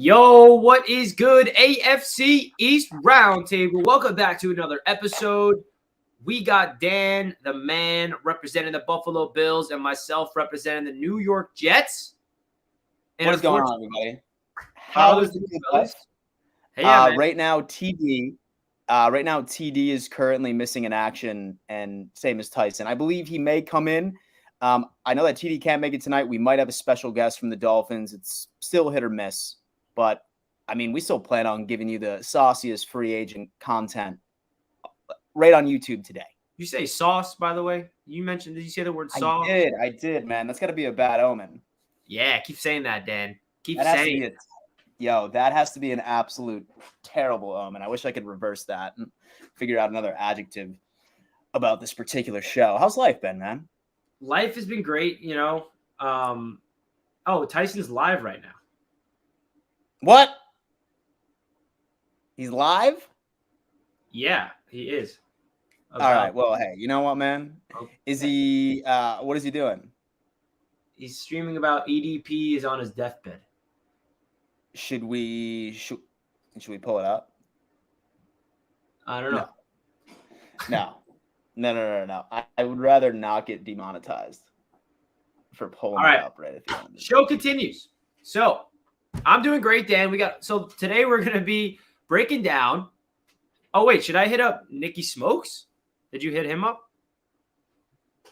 Yo, what is good? AFC East Roundtable. Welcome back to another episode. We got Dan, the man, representing the Buffalo Bills, and myself representing the New York Jets. And what is going on, everybody? How is the good life? Hey, yeah, right now, TD is currently missing in action, and same as Tyson. I believe he may come in. I know that TD can't make it tonight. We might have a special guest from the Dolphins. It's still hit or miss. But, I mean, we still plan on giving you the sauciest free agent content right on YouTube today. You say sauce, by the way? Did you say the word sauce? I did, man. That's got to be a bad omen. Yeah, keep saying that, Dan. Keep saying it. That has to be an absolute terrible omen. I wish I could reverse that and figure out another adjective about this particular show. How's life been, man? Life has been great, you know. Tyson's live right now. What? He's live? Yeah, he is. All right. Well, hey, you know what, man? Is he what is he doing? He's streaming about EDP is on his deathbed. Should we pull it up? I don't know. No. I would rather not get demonetized for pulling it up right at the end. Show continues. So I'm doing great, Dan. Today we're gonna be breaking down. Oh wait, should I hit up Nicky Smokes? Did you hit him up?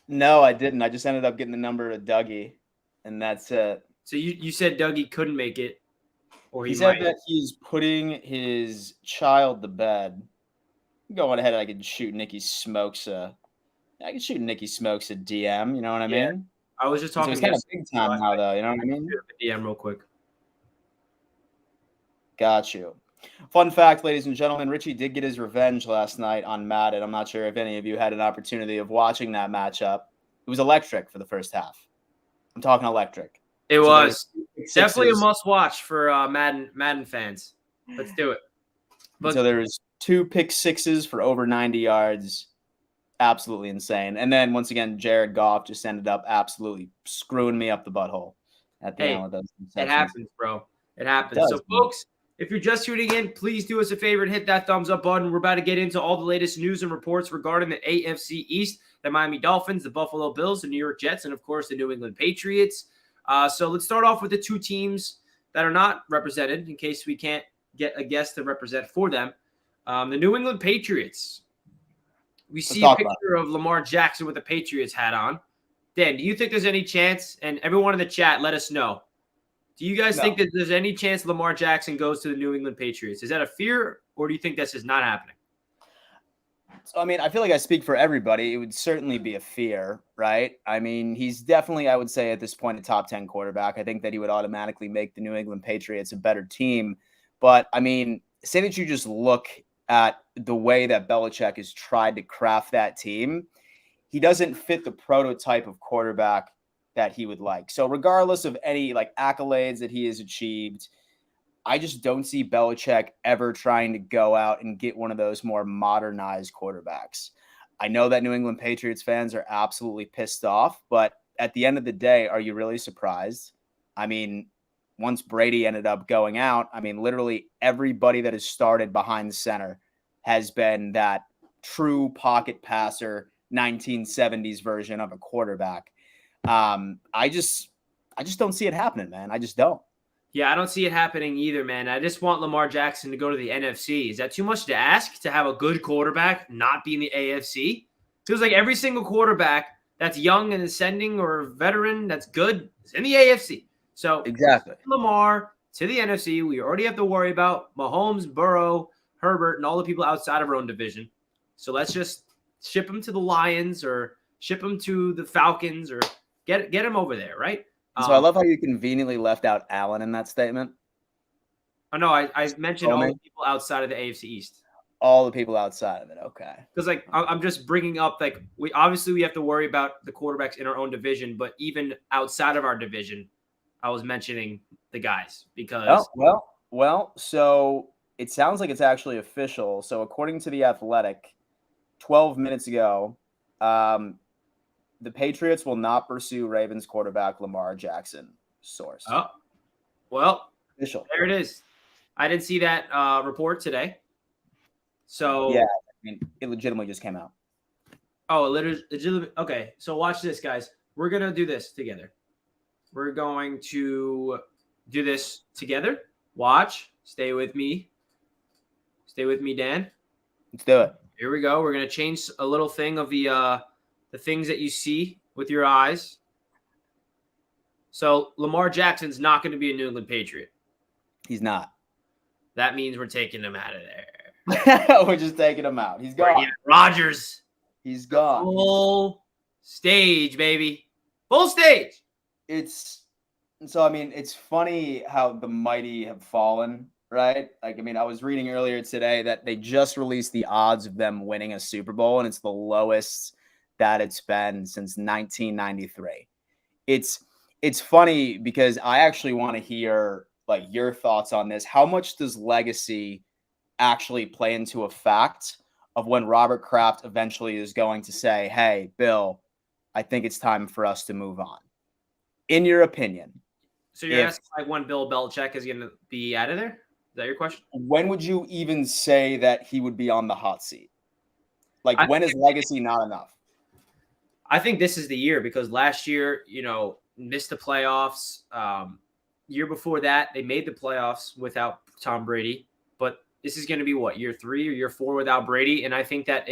No, I didn't. I just ended up getting the number of Dougie, and that's it. So you said Dougie couldn't make it, or he said that he's putting his child to bed. Going ahead, I could shoot Nicky Smokes a DM. You know what I mean? I was just talking. It's kind of big time now, though. You know what I mean? DM real quick. Got you. Fun fact, ladies and gentlemen, Richie did get his revenge last night on Madden. I'm not sure if any of you had an opportunity of watching that matchup. It was electric for the first half. I'm talking electric. It was definitely a must-watch for Madden fans. Let's do it. So there was 2 pick sixes for over 90 yards. Absolutely insane. And then, once again, Jared Goff just ended up absolutely screwing me up the butthole at the end of those interceptions. It happens, bro. It happens. So, folks, if you're just tuning in, please do us a favor and hit that thumbs up button. We're about to get into all the latest news and reports regarding the AFC East, the Miami Dolphins, the Buffalo Bills, the New York Jets, and, of course, the New England Patriots. So let's start off with the 2 teams that are not represented in case we can't get a guest to represent for them. The New England Patriots. We see a picture of Lamar Jackson with the Patriots hat on. Dan, do you think there's any chance, and everyone in the chat, let us know, do you guys think that there's any chance Lamar Jackson goes to the New England Patriots? Is that a fear, or do you think that's just not happening? So, I mean, I feel like I speak for everybody. It would certainly be a fear, right? I mean, he's definitely, I would say at this point, a top 10 quarterback. I think that he would automatically make the New England Patriots a better team. But, I mean, say that you just look at the way that Belichick has tried to craft that team, he doesn't fit the prototype of quarterback that he would like. So regardless of any accolades that he has achieved, I just don't see Belichick ever trying to go out and get one of those more modernized quarterbacks. I know that New England Patriots fans are absolutely pissed off, but at the end of the day, are you really surprised? I mean, once Brady ended up going out, I mean, literally everybody that has started behind the center has been that true pocket passer, 1970s version of a quarterback. I just don't see it happening, man. I just don't. Yeah, I don't see it happening either, man. I just want Lamar Jackson to go to the NFC. Is that too much to ask to have a good quarterback not be in the AFC? Feels like every single quarterback that's young and ascending or veteran that's good is in the AFC. So exactly, Lamar to the NFC. We already have to worry about Mahomes, Burrow, Herbert, and all the people outside of our own division. So let's just ship him to the Lions or ship him to the Falcons or get him over there, right? So I love how you conveniently left out Allen in that statement. Oh, no, I mentioned all the people outside of the AFC East. All the people outside of it, okay. Because, I'm just bringing up, we have to worry about the quarterbacks in our own division, but even outside of our division, I was mentioning the guys because... So it sounds like it's actually official. So according to The Athletic, 12 minutes ago, the Patriots will not pursue Ravens quarterback Lamar Jackson. Source. Oh, well, Official. There it is. I didn't see that report today. So yeah, I mean, it legitimately just came out. Oh, literally. Okay, so watch this, guys. We're gonna do this together. We're going to do this together. Watch. Stay with me. Stay with me, Dan. Let's do it. Here we go. We're gonna change a little thing of the things that you see with your eyes. So Lamar Jackson's not going to be a New England Patriot. He's not. That means we're taking him out of there. We're just taking him out. He's gone. Yeah, Rodgers. He's gone. Full stage, baby. Full stage. It's funny how the mighty have fallen, right? Like, I mean, I was reading earlier today that they just released the odds of them winning a Super Bowl, and it's the lowest that it's been since 1993. It's funny because I actually want to hear like your thoughts on this. How much does legacy actually play into a fact of when Robert Kraft eventually is going to say, hey, Bill, I think it's time for us to move on? In your opinion. So you're asking like when Bill Belichick is going to be out of there? Is that your question? When would you even say that he would be on the hot seat? Like, when is legacy not enough? I think this is the year because last year, missed the playoffs. Year before that, they made the playoffs without Tom Brady. But this is going to be what, year 3 or year 4 without Brady? And I think that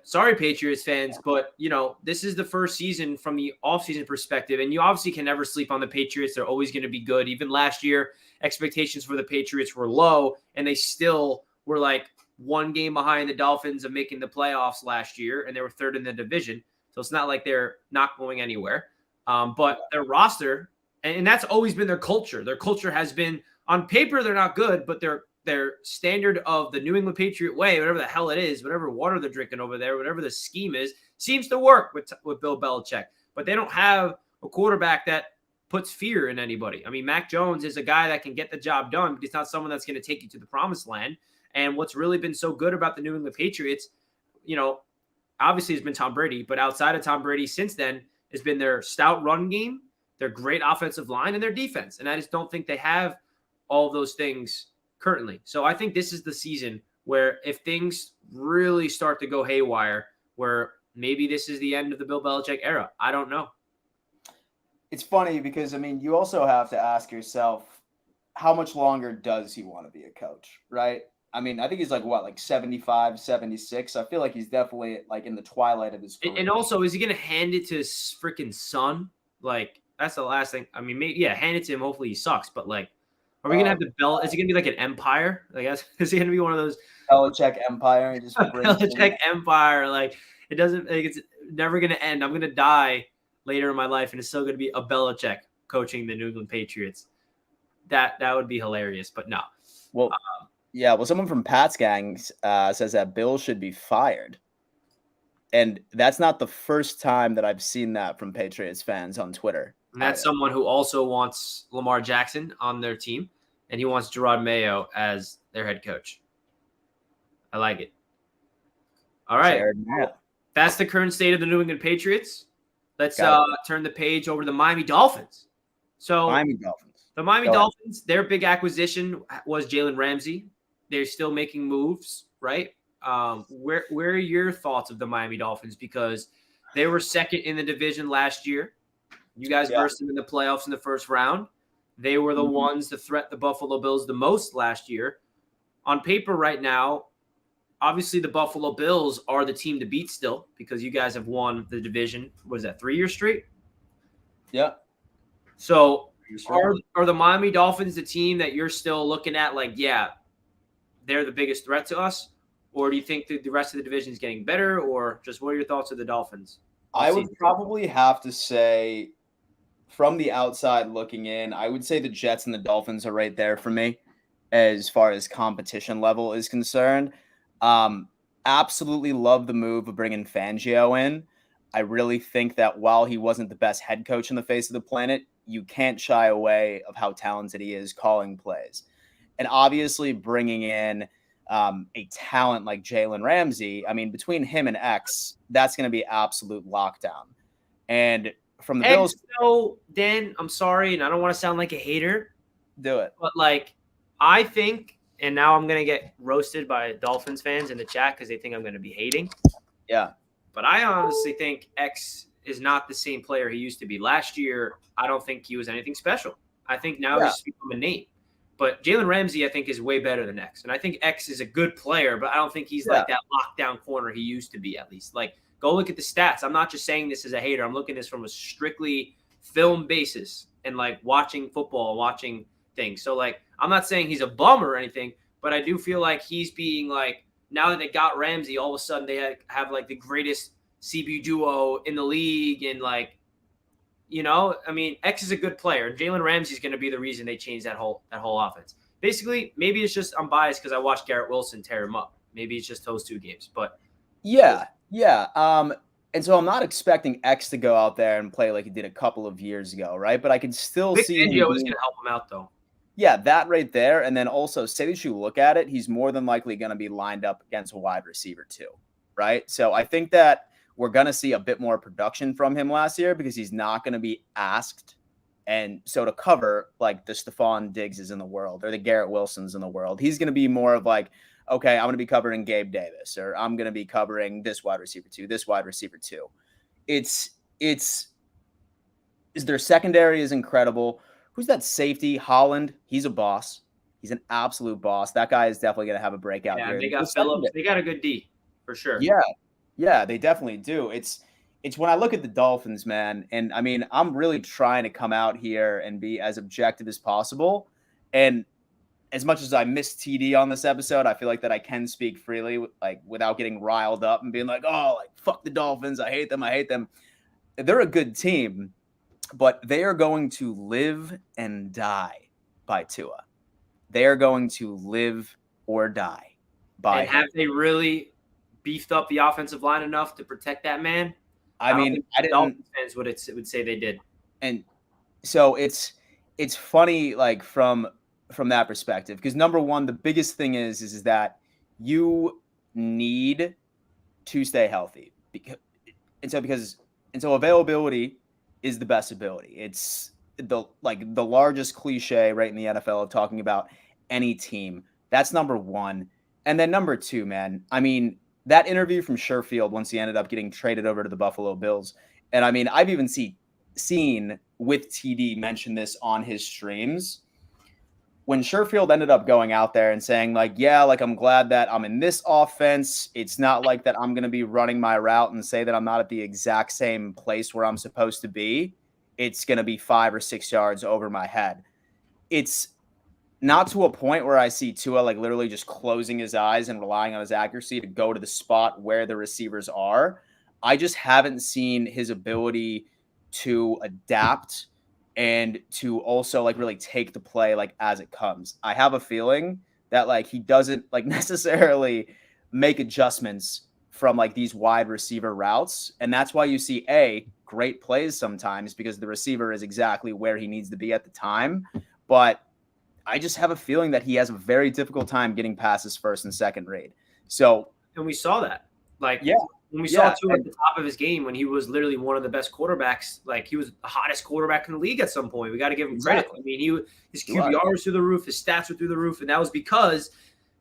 sorry, Patriots fans, but, this is the first season from the offseason perspective. And you obviously can never sleep on the Patriots. They're always going to be good. Even last year, expectations for the Patriots were low, and they still were like one game behind the Dolphins of making the playoffs last year, and they were 3rd in the division. So it's not like they're not going anywhere. But their roster, and that's always been their culture. Their culture has been, on paper, they're not good, but their standard of the New England Patriot way, whatever the hell it is, whatever water they're drinking over there, whatever the scheme is, seems to work with Bill Belichick. But they don't have a quarterback that puts fear in anybody. I mean, Mac Jones is a guy that can get the job done, but he's not someone that's going to take you to the promised land. And what's really been so good about the New England Patriots, obviously has been Tom Brady, but outside of Tom Brady since then has been their stout run game, their great offensive line, and their defense. And I just don't think they have all of those things currently. So I think this is the season where if things really start to go haywire, where maybe this is the end of the Bill Belichick era. I don't know. It's funny because, I mean, you also have to ask yourself, how much longer does he want to be a coach, right? I mean, I think he's like 75, 76. I feel like he's definitely like in the twilight of his career. And also, is he going to hand it to his freaking son? Like, that's the last thing. I mean, maybe, hand it to him. Hopefully he sucks. But like, are we going to have the bell? Is it going to be like an empire? Like, is it going to be one of those Belichick empire? Just Belichick empire. Like, it doesn't, like, it's never going to end. I'm going to die later in my life, and it's still going to be a Belichick coaching the New England Patriots. That would be hilarious, but no. Well, someone from Pat's gang says that Bill should be fired. And that's not the first time that I've seen that from Patriots fans on Twitter. And that's someone who also wants Lamar Jackson on their team, and he wants Gerard Mayo as their head coach. I like it. All right. That's the current state of the New England Patriots. Let's turn the page over to the Miami Dolphins. So the Miami Dolphins, their big acquisition was Jalen Ramsey. They're still making moves, right? Where are your thoughts of the Miami Dolphins? Because they were second in the division last year. You guys versed them in the playoffs in the first round. They were the ones to threat the Buffalo Bills the most last year. On paper right now, obviously the Buffalo Bills are the team to beat still because you guys have won the division. Was that 3 years straight? Yeah. So are the Miami Dolphins the team that you're still looking at like, they're the biggest threat to us? Or do you think the rest of the division is getting better? Or just what are your thoughts of the Dolphins? I would probably have to say, from the outside looking in, I would say the Jets and the Dolphins are right there for me as far as competition level is concerned. Absolutely love the move of bringing Fangio in. I really think that while he wasn't the best head coach on the face of the planet, you can't shy away of how talented he is calling plays. And obviously bringing in a talent like Jalen Ramsey, I mean, between him and X, that's going to be absolute lockdown. And from the Bills. So, Dan, I'm sorry, and I don't want to sound like a hater, Do it. But like, I think, and now I'm gonna get roasted by Dolphins fans in the chat because they think I'm gonna be hating. Yeah. But I honestly think X is not the same player he used to be. Last year, I don't think he was anything special. I think now he's just become a name. But Jalen Ramsey, I think, is way better than X. And I think X is a good player, but I don't think he's like that lockdown corner he used to be, at least. Like, go look at the stats. I'm not just saying this as a hater. I'm looking at this from a strictly film basis and, like, watching football and watching things. So, like, I'm not saying he's a bum or anything, but I do feel like he's being, like, now that they got Ramsey, all of a sudden they have like, the greatest CB duo in the league. And, like, you know, I mean, X is a good player. Jalen Ramsey is going to be the reason they change that whole offense. Basically, maybe it's just I'm biased because I watched Garrett Wilson tear him up. Maybe it's just those two games. But yeah. And so I'm not expecting X to go out there and play like he did a couple of years ago, right? But I can still see Vic Fangio is going to help him out, though. Yeah, that right there. And then also, say that you look at it, he's more than likely going to be lined up against a wide receiver too, right? So I think that we're going to see a bit more production from him last year because he's not going to be asked. And so to cover like the Stephon Diggses in the world or the Garrett Wilsons in the world, he's going to be more of like, okay, I'm going to be covering Gabe Davis, or I'm going to be covering this wide receiver too, this wide receiver too. Their secondary is incredible. Who's that safety? Holland. He's a boss. He's an absolute boss. That guy is definitely going to have a breakout year. They got Phillips. They got a good D for sure. Yeah, they definitely do. It's when I look at the Dolphins, man, and I mean, I'm really trying to come out here and be as objective as possible. And as much as I miss TD on this episode, I feel like that I can speak freely, like without getting riled up and being like, oh, like fuck the Dolphins. I hate them. They're a good team, but they are going to live and die by Tua. They are going to live or die by him. Have they really beefed up the offensive line enough to protect that man? I mean, Dolphins fans would say they did. And so it's funny, like from that perspective, because number one, the biggest thing is that you need to stay healthy, and so availability is the best ability. It's the largest cliche right in the NFL of talking about any team. That's number one. And then number two, man, I mean, that interview from Sherfield once he ended up getting traded over to the Buffalo Bills. And I mean, I've even seen with TD mention this on his streams. When Sherfield ended up going out there and saying like, yeah, like I'm glad that I'm in this offense. It's not like that I'm going to be running my route and say that I'm not at the exact same place where I'm supposed to be. It's going to be 5 or 6 yards over my head. It's not to a point where I see Tua like literally just closing his eyes and relying on his accuracy to go to the spot where the receivers are. I just haven't seen his ability to adapt and to also like really take the play like as it comes. I have a feeling that like he doesn't like necessarily make adjustments from like these wide receiver routes. And that's why you see great plays sometimes because the receiver is exactly where he needs to be at the time. But I just have a feeling that he has a very difficult time getting past his first and second read. So, and we saw that. Like, when we saw Tua at the top of his game, when he was literally one of the best quarterbacks, like he was the hottest quarterback in the league at some point. We got to give him credit. I mean, his QBR was through the roof, his stats were through the roof, and that was because,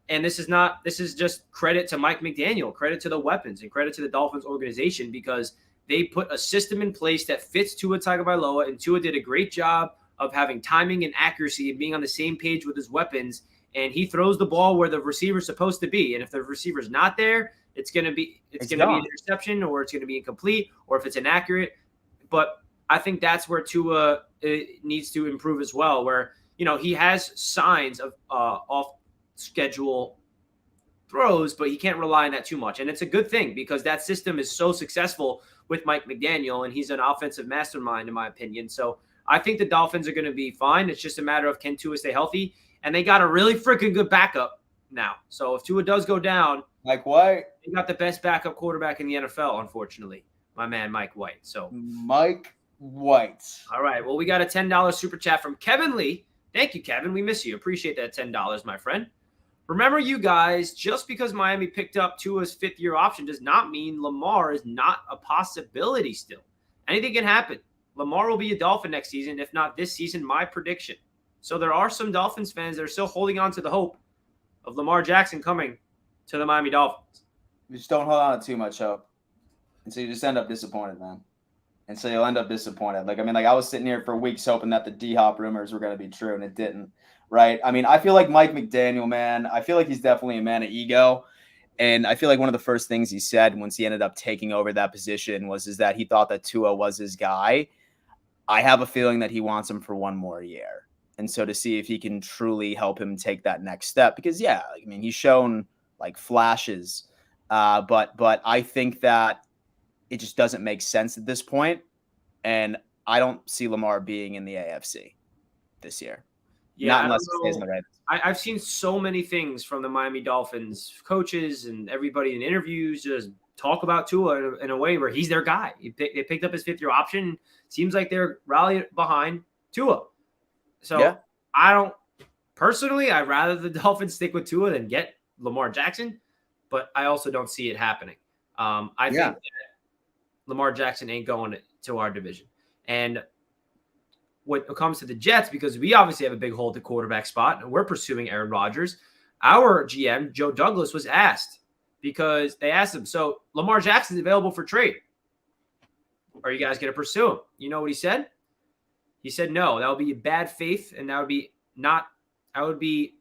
and this is just credit to Mike McDaniel, credit to the weapons, and credit to the Dolphins organization because they put a system in place that fits Tua Tagovailoa, and Tua did a great job of having timing and accuracy and being on the same page with his weapons. And he throws the ball where the receiver's supposed to be. And if the receiver's not there, it's going to be an interception, or it's going to be incomplete, or if it's inaccurate. But I think that's where Tua needs to improve as well, where, you know, he has signs of off schedule throws, but he can't rely on that too much. And it's a good thing because that system is so successful with Mike McDaniel, and he's an offensive mastermind, in my opinion. So I think the Dolphins are going to be fine. It's just a matter of can Tua stay healthy, and they got a really freaking good backup now. So if Tua does go down, Mike White, they got the best backup quarterback in the NFL, unfortunately, my man Mike White. So Mike White. All right. Well, we got a $10 super chat from Kevin Lee. Thank you, Kevin. We miss you. Appreciate that $10, my friend. Remember, you guys, just because Miami picked up Tua's fifth-year option does not mean Lamar is not a possibility still. Anything can happen. Lamar will be a Dolphin next season, if not this season, my prediction. So there are some Dolphins fans that are still holding on to the hope of Lamar Jackson coming to the Miami Dolphins. You just don't hold on to too much hope. And so you just end up disappointed, man. And so you'll end up disappointed. I was sitting here for weeks hoping that the D-Hop rumors were going to be true, and it didn't, right? I mean, I feel like Mike McDaniel, man, I feel like he's definitely a man of ego. And I feel like one of the first things he said once he ended up taking over that position was that he thought that Tua was his guy. I have a feeling that he wants him for one more year. And so to see if he can truly help him take that next step, because, he's shown like flashes, but I think that it just doesn't make sense at this point. And I don't see Lamar being in the AFC this year. Yeah, not unless he stays in the Ravens. I've seen so many things from the Miami Dolphins coaches and everybody in interviews just talk about Tua in a way where he's their guy. They picked up his fifth-year option. Seems like they're rallying behind Tua. So personally, I'd rather the Dolphins stick with Tua than get Lamar Jackson, but I also don't see it happening. I think that Lamar Jackson ain't going to our division. And when it comes to the Jets, because we obviously have a big hole at the quarterback spot and we're pursuing Aaron Rodgers, our GM, Joe Douglas, was asked because they asked him, so Lamar Jackson's available for trade. Are you guys going to pursue him? You know what he said? He said, no, that would be bad faith. And that would be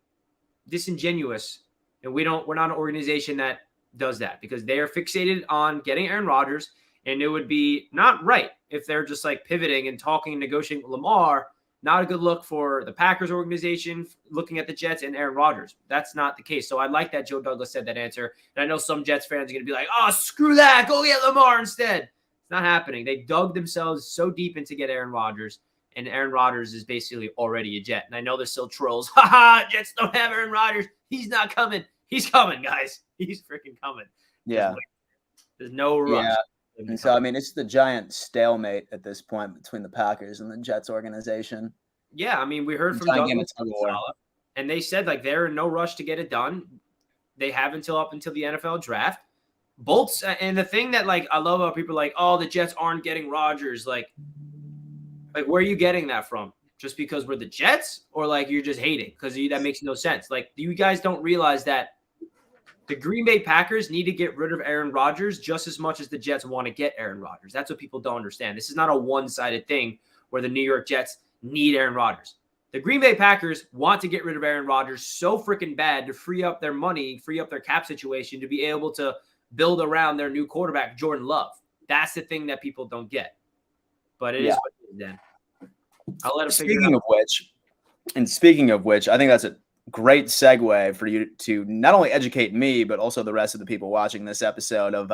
disingenuous. And we're not an organization that does that because they are fixated on getting Aaron Rodgers. And it would be not right if they're just like pivoting and talking and negotiating with Lamar. Not a good look for the Packers organization looking at the Jets and Aaron Rodgers. That's not the case. So I like that Joe Douglas said that answer. And I know some Jets fans are going to be like, oh, screw that. Go get Lamar instead. It's not happening. They dug themselves so deep in to get Aaron Rodgers. And Aaron Rodgers is basically already a Jet. And I know there's still trolls. Jets don't have Aaron Rodgers. He's not coming. He's coming, guys. He's freaking coming. Yeah. There's no rush. Yeah. And so, it's the giant stalemate at this point between the Packers and the Jets organization. Yeah, we heard from Douglas and they said like they're in no rush to get it done. They have up until the NFL draft. Bolts and the thing that like I love about people like, oh, the Jets aren't getting Rodgers. Like where are you getting that from? Just because we're the Jets, or like you're just hating because that makes no sense. Like you guys don't realize that the Green Bay Packers need to get rid of Aaron Rodgers just as much as the Jets want to get Aaron Rodgers. That's what people don't understand. This is not a one-sided thing where the New York Jets need Aaron Rodgers. The Green Bay Packers want to get rid of Aaron Rodgers so freaking bad to free up their money, free up their cap situation to be able to build around their new quarterback, Jordan Love. That's the thing that people don't get. But it is what it is then. I'll let him figure it out. Speaking of which, I think that's a great segue for you to not only educate me, but also the rest of the people watching this episode of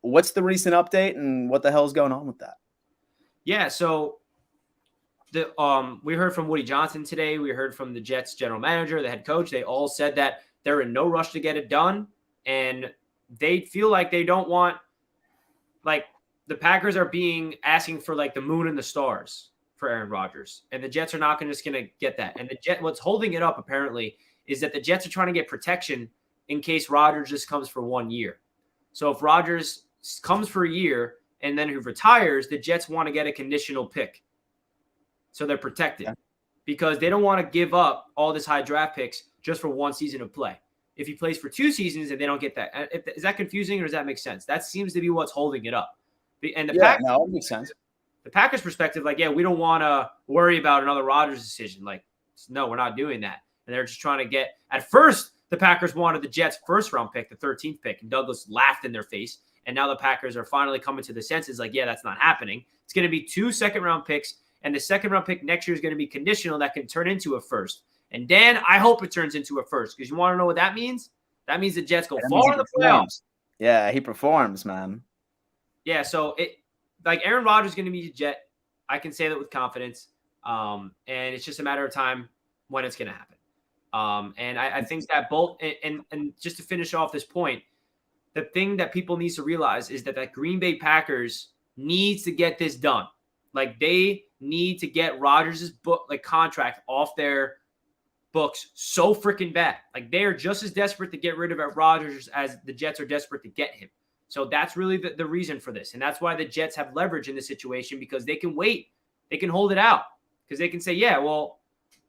what's the recent update and what the hell is going on with that? Yeah, so we heard from Woody Johnson today. We heard from the Jets general manager, the head coach. They all said that they're in no rush to get it done, and they feel like they don't want the Packers are asking for like the moon and the stars for Aaron Rodgers, and the Jets are not just going to get that. And what's holding it up apparently is that the Jets are trying to get protection in case Rodgers just comes for 1 year. So if Rodgers comes for a year and then he retires, the Jets want to get a conditional pick. So they're protected because they don't want to give up all this high draft picks just for one season of play. If he plays for 2 seasons and they don't get that, is that confusing or does that make sense? That seems to be what's holding it up. And it makes sense. The Packers' perspective, we don't want to worry about another Rodgers decision. No, we're not doing that. And they're just trying to get – at first, the Packers wanted the Jets' first-round pick, the 13th pick, and Douglas laughed in their face. And now the Packers are finally coming to the senses that's not happening. It's going to be 2 second-round picks, and the second-round pick next year is going to be conditional that can turn into a first. And, Dan, I hope it turns into a first because you want to know what that means? That means the Jets go far in the playoffs. Yeah, he performs, man. Yeah, so Aaron Rodgers is going to be a Jet. I can say that with confidence. And it's just a matter of time when it's going to happen. And I think that both and just to finish off this point, the thing that people need to realize is that Green Bay Packers needs to get this done. They need to get Rodgers' contract off their books so freaking bad. They are just as desperate to get rid of Rodgers as the Jets are desperate to get him. So that's really the reason for this. And that's why the Jets have leverage in this situation because they can wait. They can hold it out because they can say, yeah, well,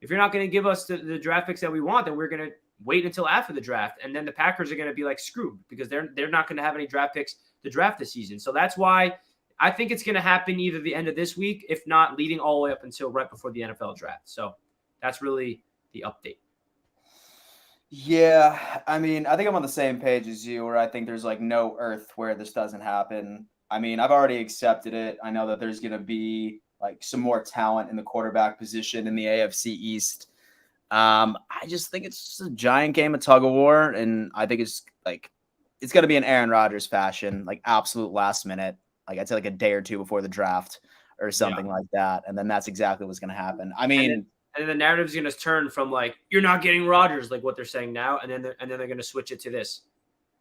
if you're not going to give us the draft picks that we want, then we're going to wait until after the draft. And then the Packers are going to be like screwed because they're not going to have any draft picks to draft this season. So that's why I think it's going to happen either the end of this week, if not leading all the way up until right before the NFL draft. So that's really the update. Yeah, I mean, I think I'm on the same page as you, where I think there's like no earth where this doesn't happen. I mean, I've already accepted it. I know that there's going to be like some more talent in the quarterback position in the AFC East. I just think it's just a giant game of tug of war, and I think it's going to be an Aaron Rodgers fashion, like absolute last minute, like I'd say like a day or two before the draft or something like that, and then that's exactly what's going to happen. I mean, and then the narrative's going to turn from like you're not getting Rodgers, like what they're saying now, and then they're going to switch it to this.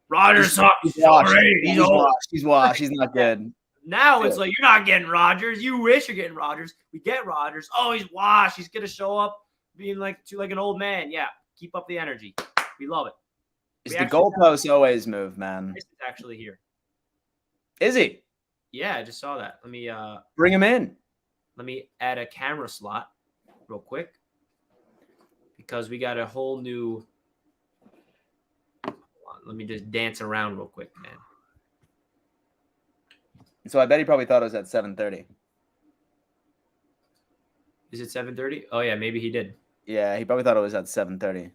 Rodgers sucks. He's old. He's washed. He's not good. Now it's like you're not getting Rodgers. You wish you're getting Rodgers. We get Rodgers. Oh, he's washed. He's going to show up being like an old man. Yeah, keep up the energy. We love it. It's the goalposts always move, man. He's actually here. Is he? Yeah, I just saw that. Let me bring him in. Let me add a camera slot real quick because we got a whole new. Hold on, let me just dance around real quick, man. So I bet he probably thought it was at 7:30. Is it 7:30? Oh yeah, maybe he did. Yeah, he probably thought it was at 7:30.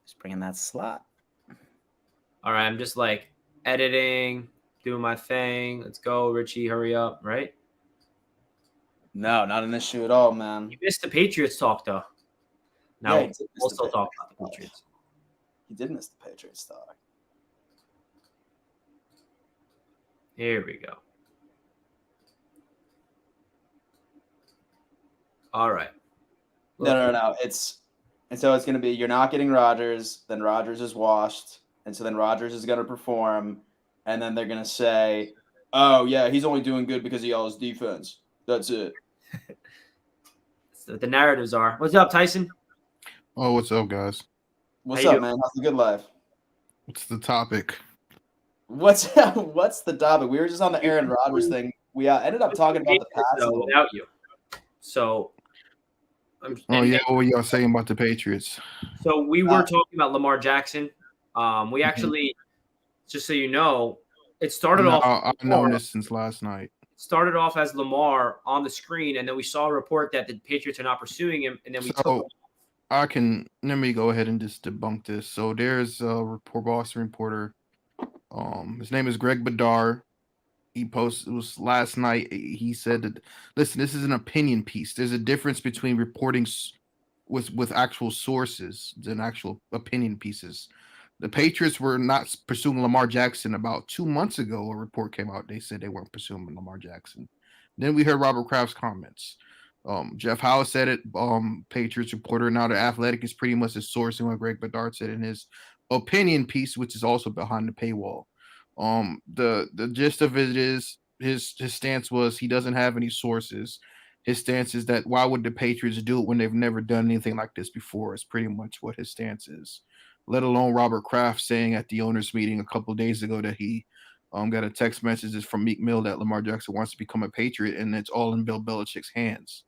Just bring in that slot. All right, I'm just like editing, doing my thing. Let's go, Richie. Hurry up, right? No, not an issue at all, man. You missed the Patriots talk, though. Now we'll still talk about the Patriots. He did miss the Patriots talk. Here we go. All right. No. So it's going to be you're not getting Rodgers, then Rodgers is washed, and so then Rodgers is going to perform, and then they're going to say, oh, yeah, he's only doing good because of y'all's defense. That's it. That's what the narratives are. What's up, Tyson? Oh, what's up, guys? What's up, man? How's the good life? What's the topic? What's the topic? We were just on the Aaron Rodgers thing. We ended up talking about the Pats without you. So, what were y'all saying about the Patriots? So we were talking about Lamar Jackson. We actually, just so you know, it started off. I've known this since last night. Started off as Lamar on the screen, and then we saw a report that the Patriots are not pursuing him, and then we took him. Let me go ahead and just debunk this. So there's a Boston reporter. His name is Greg Bedard. He posted, it was last night. He said that, listen, this is an opinion piece. There's a difference between reporting with actual sources than actual opinion pieces. The Patriots were not pursuing Lamar Jackson about 2 months ago. A report came out. They said they weren't pursuing Lamar Jackson. Then we heard Robert Kraft's comments. Jeff Howe said it, Patriots reporter. Now The Athletic is pretty much the source in what Greg Bedard said in his opinion piece, which is also behind the paywall. The gist of it is his stance was he doesn't have any sources. His stance is that why would the Patriots do it when they've never done anything like this before is pretty much what his stance is. Let alone Robert Kraft saying at the owners meeting a couple of days ago that he got a text message from Meek Mill that Lamar Jackson wants to become a Patriot, and it's all in Bill Belichick's hands.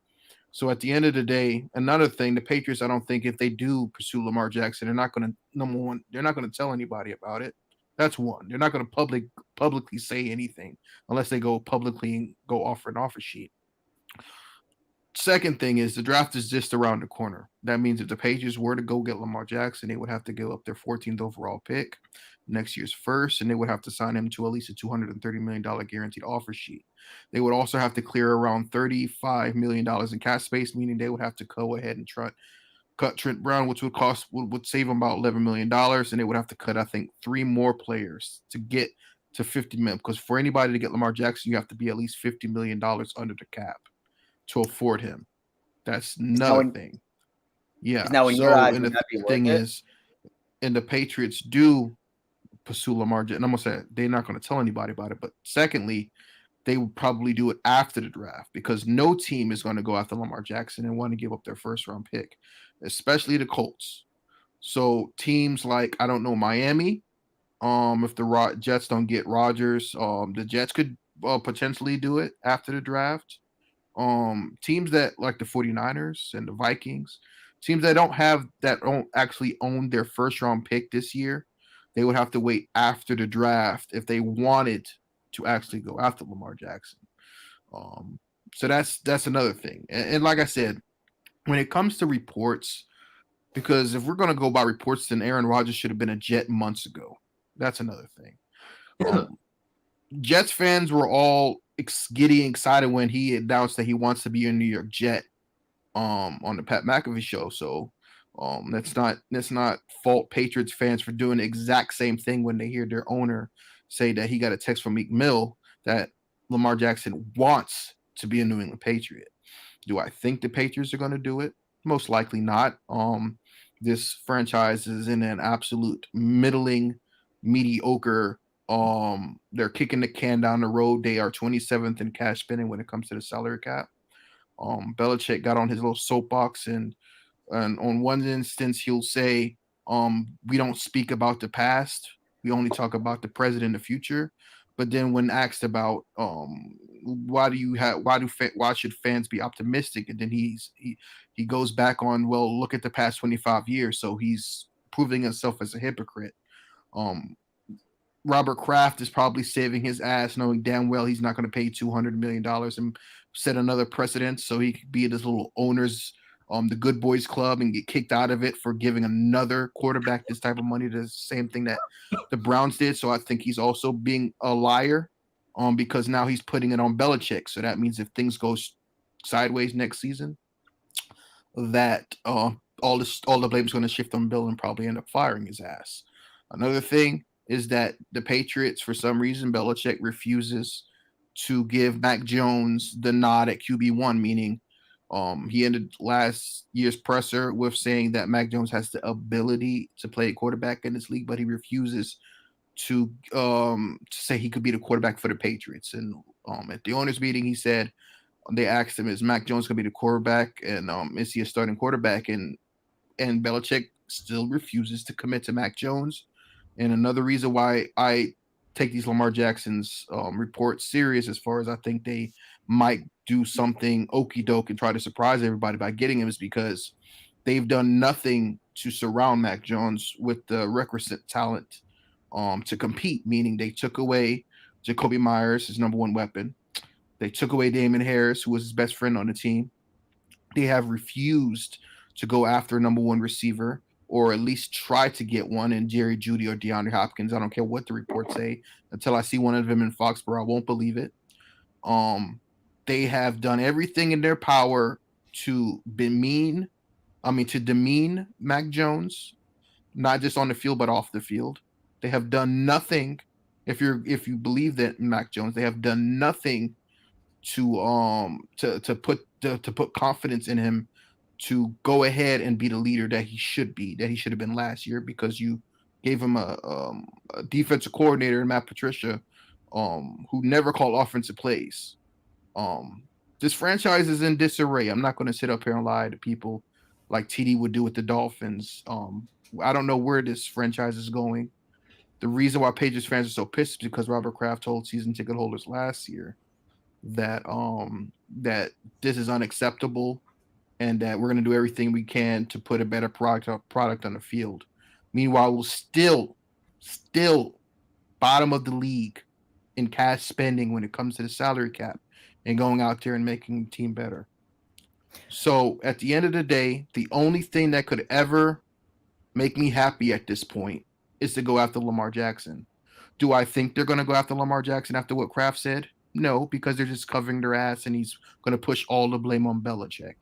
So at the end of the day, another thing, the Patriots, I don't think if they do pursue Lamar Jackson, they're not going to, number one, they're not going to tell anybody about it. That's one. They're not going to publicly say anything unless they go publicly and go offer an offer sheet. Second thing is the draft is just around the corner. That means if the Patriots were to go get Lamar Jackson, they would have to give up their 14th overall pick, next year's first, and they would have to sign him to at least a $230 million guaranteed offer sheet. They would also have to clear around $35 million in cap space, meaning they would have to go ahead and cut Trent Brown, which would save them about $11 million, and they would have to cut, I think, 3 more players to get to $50 million. Because for anybody to get Lamar Jackson, you have to be at least $50 million under the cap to afford him. That's another thing. Yeah. Now, in your eyes, and the thing is, and the Patriots do pursue Lamar Jackson, and I'm gonna say they're not going to tell anybody about it. But secondly, they would probably do it after the draft because no team is going to go after Lamar Jackson and want to give up their first round pick, especially the Colts. So teams like, I don't know, Miami, if the Jets don't get Rodgers, the Jets could potentially do it after the draft. teams that like the 49ers and the Vikings, teams that don't actually own their first round pick this year, they would have to wait after the draft if they wanted to actually go after Lamar Jackson. So that's another thing. And like I said, when it comes to reports, because if we're going to go by reports, then Aaron Rodgers should have been a Jet months ago. That's another thing. Jets fans were all getting excited when he announced that he wants to be a New York Jet on the Pat McAfee show. So let's not fault Patriots fans for doing the exact same thing when they hear their owner say that he got a text from Meek Mill that Lamar Jackson wants to be a New England Patriot. Do I think the Patriots are going to do it? Most likely not. This franchise is in an absolute middling, mediocre. They're kicking the can down the road. They are 27th in cash spending when it comes to the salary cap. Belichick got on his little soapbox and on one instance he'll say, we don't speak about the past. We only talk about the present and the future. But then when asked about why should fans be optimistic, and then he goes back on, well, look at the past 25 years. So he's proving himself as a hypocrite. Robert Kraft is probably saving his ass, knowing damn well he's not going to pay $200 million and set another precedent so he could be at his little owners, the Good Boys Club, and get kicked out of it for giving another quarterback this type of money. The same thing that the Browns did. So I think he's also being a liar, because now he's putting it on Belichick. So that means if things go sideways next season, that all the blame is going to shift on Bill and probably end up firing his ass. Another thing is that the Patriots, for some reason, Belichick refuses to give Mac Jones the nod at QB1, meaning he ended last year's presser with saying that Mac Jones has the ability to play quarterback in this league, but he refuses to say he could be the quarterback for the Patriots. And at the owners' meeting, he said, they asked him, is Mac Jones going to be the quarterback? And is he a starting quarterback? And Belichick still refuses to commit to Mac Jones. And another reason why I take these Lamar Jackson's reports serious, as far as I think they might do something okey doke and try to surprise everybody by getting him, is because they've done nothing to surround Mac Jones with the requisite talent to compete, meaning they took away Jacoby Myers, his number one weapon. They took away Damon Harris, who was his best friend on the team. They have refused to go after a number one receiver, or at least try to get one in Jerry Jeudy or DeAndre Hopkins. I don't care what the reports say. Until I see one of them in Foxborough, I won't believe it. They have done everything in their power to demean Mac Jones, not just on the field but off the field. They have done nothing. If you believe that Mac Jones, they have done nothing to put confidence in him to go ahead and be the leader that he should be, that he should have been last year, because you gave him a defensive coordinator, Matt Patricia, who never called offensive plays. This franchise is in disarray. I'm not going to sit up here and lie to people like TD would do with the Dolphins. I don't know where this franchise is going. The reason why Patriots fans are so pissed is because Robert Kraft told season ticket holders last year that this is unacceptable, and that we're going to do everything we can to put a better product on the field. Meanwhile, we're still bottom of the league in cash spending when it comes to the salary cap and going out there and making the team better. So at the end of the day, the only thing that could ever make me happy at this point is to go after Lamar Jackson. Do I think they're going to go after Lamar Jackson after what Kraft said? No, because they're just covering their ass, and he's going to push all the blame on Belichick.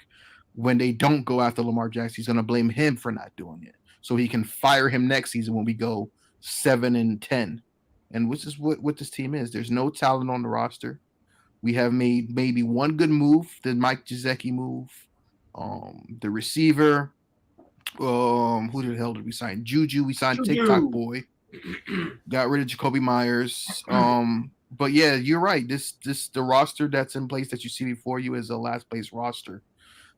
When they don't go after Lamar Jackson, he's going to blame him for not doing it, so he can fire him next season when we go 7-10. And which is what this team is. There's no talent on the roster. We have made maybe one good move, the Mike Gesicki move. The receiver, who the hell did we sign? Juju. We signed TikTok Boy. Got rid of Jacoby Myers. But yeah, you're right. The roster that's in place that you see before you is a last place roster.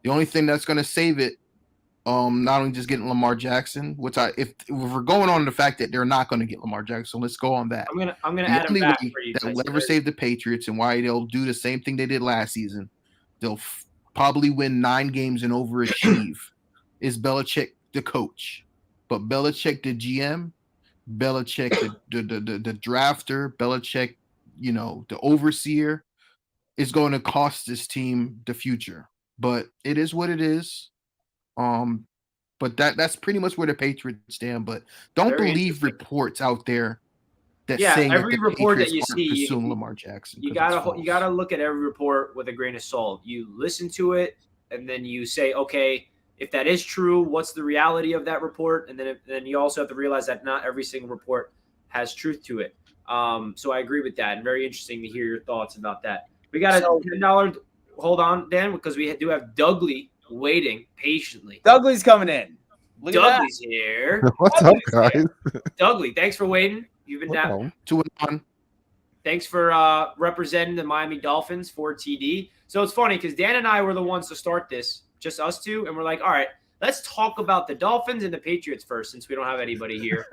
The only thing that's going to save it, not only just getting Lamar Jackson, which if we're going on the fact that they're not going to get Lamar Jackson, let's go on that. I'm gonna add him back for you. That will ever save the Patriots, and why they'll do the same thing they did last season, they'll probably win 9 games and overachieve. Is Belichick the coach? But Belichick the GM, Belichick the drafter, Belichick, the overseer, is going to cost this team the future. But it is what it is. But that's pretty much where the Patriots stand. But don't believe reports out there that saying every that the report Patriots that you aren't see, pursuing Lamar Jackson. You gotta look at every report with a grain of salt. You listen to it, and then you say, okay, if that is true, what's the reality of that report? And then you also have to realize that not every single report has truth to it. So I agree with that, and very interesting to hear your thoughts about that. We got a $10. Hold on, Dan, because we do have Dougley waiting patiently. Dougley's coming in. Dougley's here. What's up, guys? Dougley, thanks for waiting. You've been down 2-1. Thanks for representing the Miami Dolphins for TD. So it's funny because Dan and I were the ones to start this, just us two, and we're like, all right, let's talk about the Dolphins and the Patriots first, since we don't have anybody here.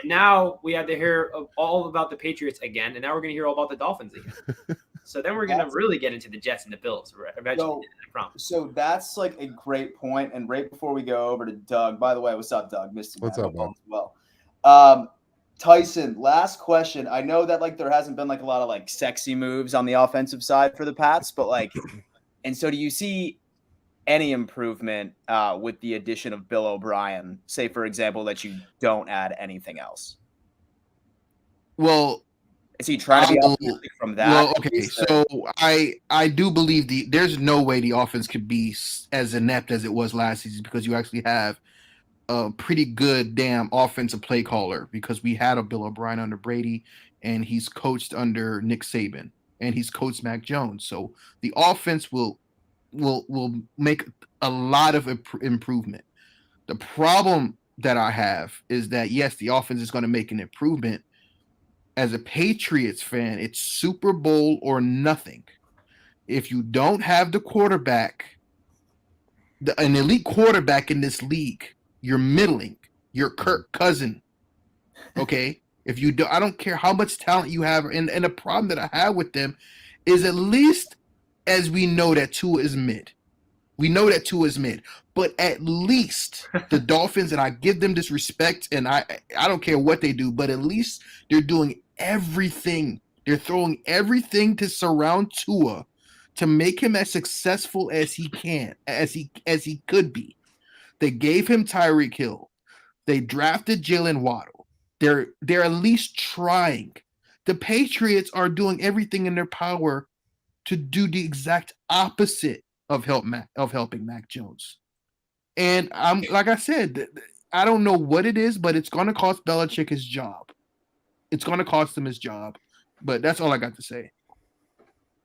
And now we had to hear all about the Patriots again, and now we're going to hear all about the Dolphins again. So then we're going to really get into the Jets and the Bills eventually. I promise. So that's like a great point. And right before we go over to Doug, by the way, what's up, Doug? Missed you. What's up, man? Well, Tyson, last question. I know that there hasn't been a lot of sexy moves on the offensive side for the Pats, but and so do you see any improvement with the addition of Bill O'Brien? Say, for example, that you don't add anything else. Well, is he trying to be optimistic from that? Well, okay, so I do believe there's no way the offense could be as inept as it was last season, because you actually have a pretty good damn offensive play caller, because we had a Bill O'Brien under Brady, and he's coached under Nick Saban, and he's coached Mac Jones. So the offense will make a lot of improvement. The problem that I have is that, yes, the offense is going to make an improvement. As a Patriots fan, it's Super Bowl or nothing. If you don't have the quarterback, an elite quarterback in this league, you're middling. You're Kirk Cousin. Okay? If you do, I don't care how much talent you have. And the problem that I have with them is, at least as we know that Tua is mid. We know that Tua is mid. But at least the Dolphins, and I give them this respect, and I don't care what they do, but at least they're doing everything. They're throwing everything to surround Tua to make him as successful as he can, as he could be. They gave him Tyreek Hill. They drafted Jalen Waddle. They're at least trying. The Patriots are doing everything in their power to do the exact opposite of helping Mac Jones. And I'm like I said, I don't know what it is, but it's going to cost Belichick his job. It's going to cost him his job. But that's all I got to say.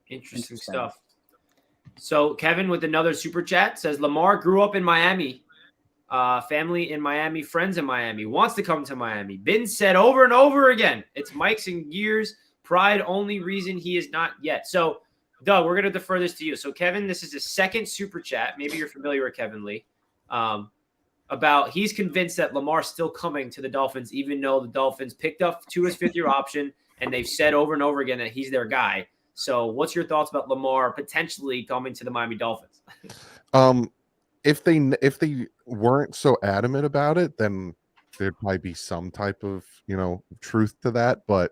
Interesting stuff. So Kevin with another super chat says, Lamar grew up in Miami. Family in Miami, friends in Miami, wants to come to Miami. Been said over and over again. It's Mike's and Gears. Pride, only reason he is not yet. So, Doug, we're going to defer this to you. So, Kevin, this is his second super chat. Maybe you're familiar with Kevin Lee. About he's convinced that Lamar's still coming to the Dolphins, even though the Dolphins picked up Tua's fifth-year option, and they've said over and over again that he's their guy. So, what's your thoughts about Lamar potentially coming to the Miami Dolphins? If they weren't so adamant about it, then there'd probably be some type of, truth to that. But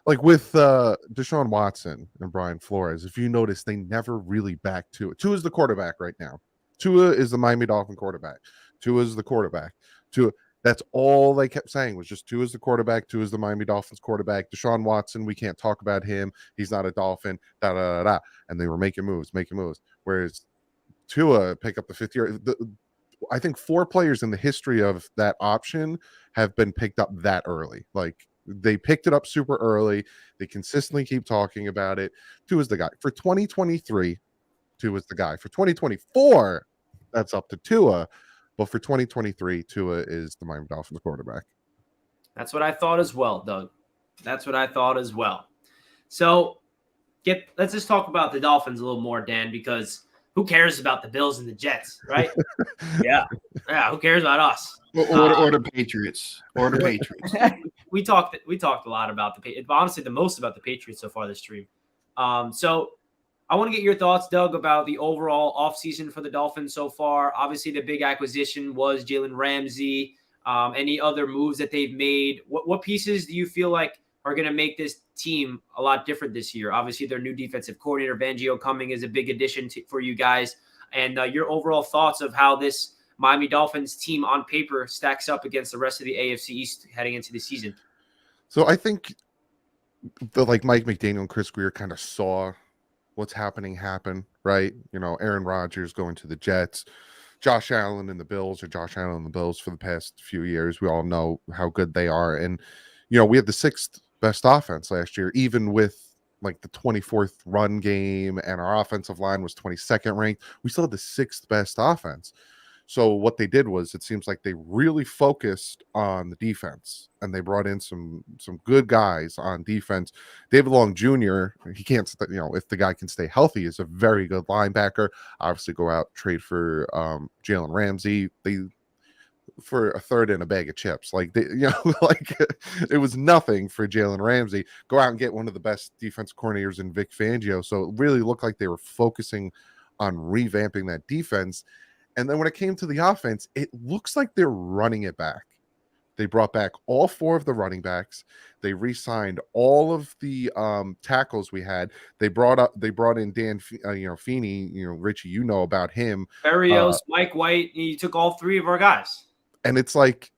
like with Deshaun Watson and Brian Flores, if you notice, they never really back Tua. Tua is the quarterback right now. Tua is the Miami Dolphin quarterback. Tua is the quarterback. Tua. That's all they kept saying was just Tua is the quarterback. Tua is the Miami Dolphins quarterback. Deshaun Watson, we can't talk about him. He's not a Dolphin. Da da da da. And they were making moves. Whereas Tua pick up the fifth year. I think 4 players in the history of that option have been picked up that early. Like they picked it up super early. They consistently keep talking about it. Tua's the guy. For 2023, Tua's the guy. For 2024, that's up to Tua. But for 2023, Tua is the Miami Dolphins quarterback. That's what I thought as well, Doug. That's what I thought as well. So let's just talk about the Dolphins a little more, Dan, because who cares about the Bills and the Jets, right? Yeah. Who cares about us? Or the Patriots. Or the Patriots. We talked a lot about the Patriots. Honestly, the most about the Patriots so far this stream. So I want to get your thoughts, Doug, about the overall offseason for the Dolphins so far. Obviously, the big acquisition was Jalen Ramsey. Any other moves that they've made? What pieces do you feel like are going to make this team a lot different this year? Obviously, their new defensive coordinator, Fangio, coming is a big addition for you guys. And your overall thoughts of how this Miami Dolphins team on paper stacks up against the rest of the AFC East heading into the season. So I think Mike McDaniel and Chris Greer kind of saw what's happening happen, right? Aaron Rodgers going to the Jets, Josh Allen and the Bills for the past few years. We all know how good they are. And, we had the 6th best offense last year, even with like the 24th run game, and our offensive line was 22nd ranked. We still had the 6th best offense. So what they did was, it seems like they really focused on the defense, and they brought in some good guys on defense. David Long Jr., he can't, if the guy can stay healthy, is a very good linebacker. Obviously, go out, trade for Jalen Ramsey. For a third and a bag of chips, it was nothing for Jalen Ramsey. Go out and get one of the best defensive coordinators in Vic Fangio. So it really looked like they were focusing on revamping that defense. And then when it came to the offense, it looks like they're running it back. They brought back all 4 of the running backs. They re-signed all of the tackles we had. They brought in Dan Feeney. Richie, about him. Berrios, Mike White. He took all 3 of our guys. And it's like,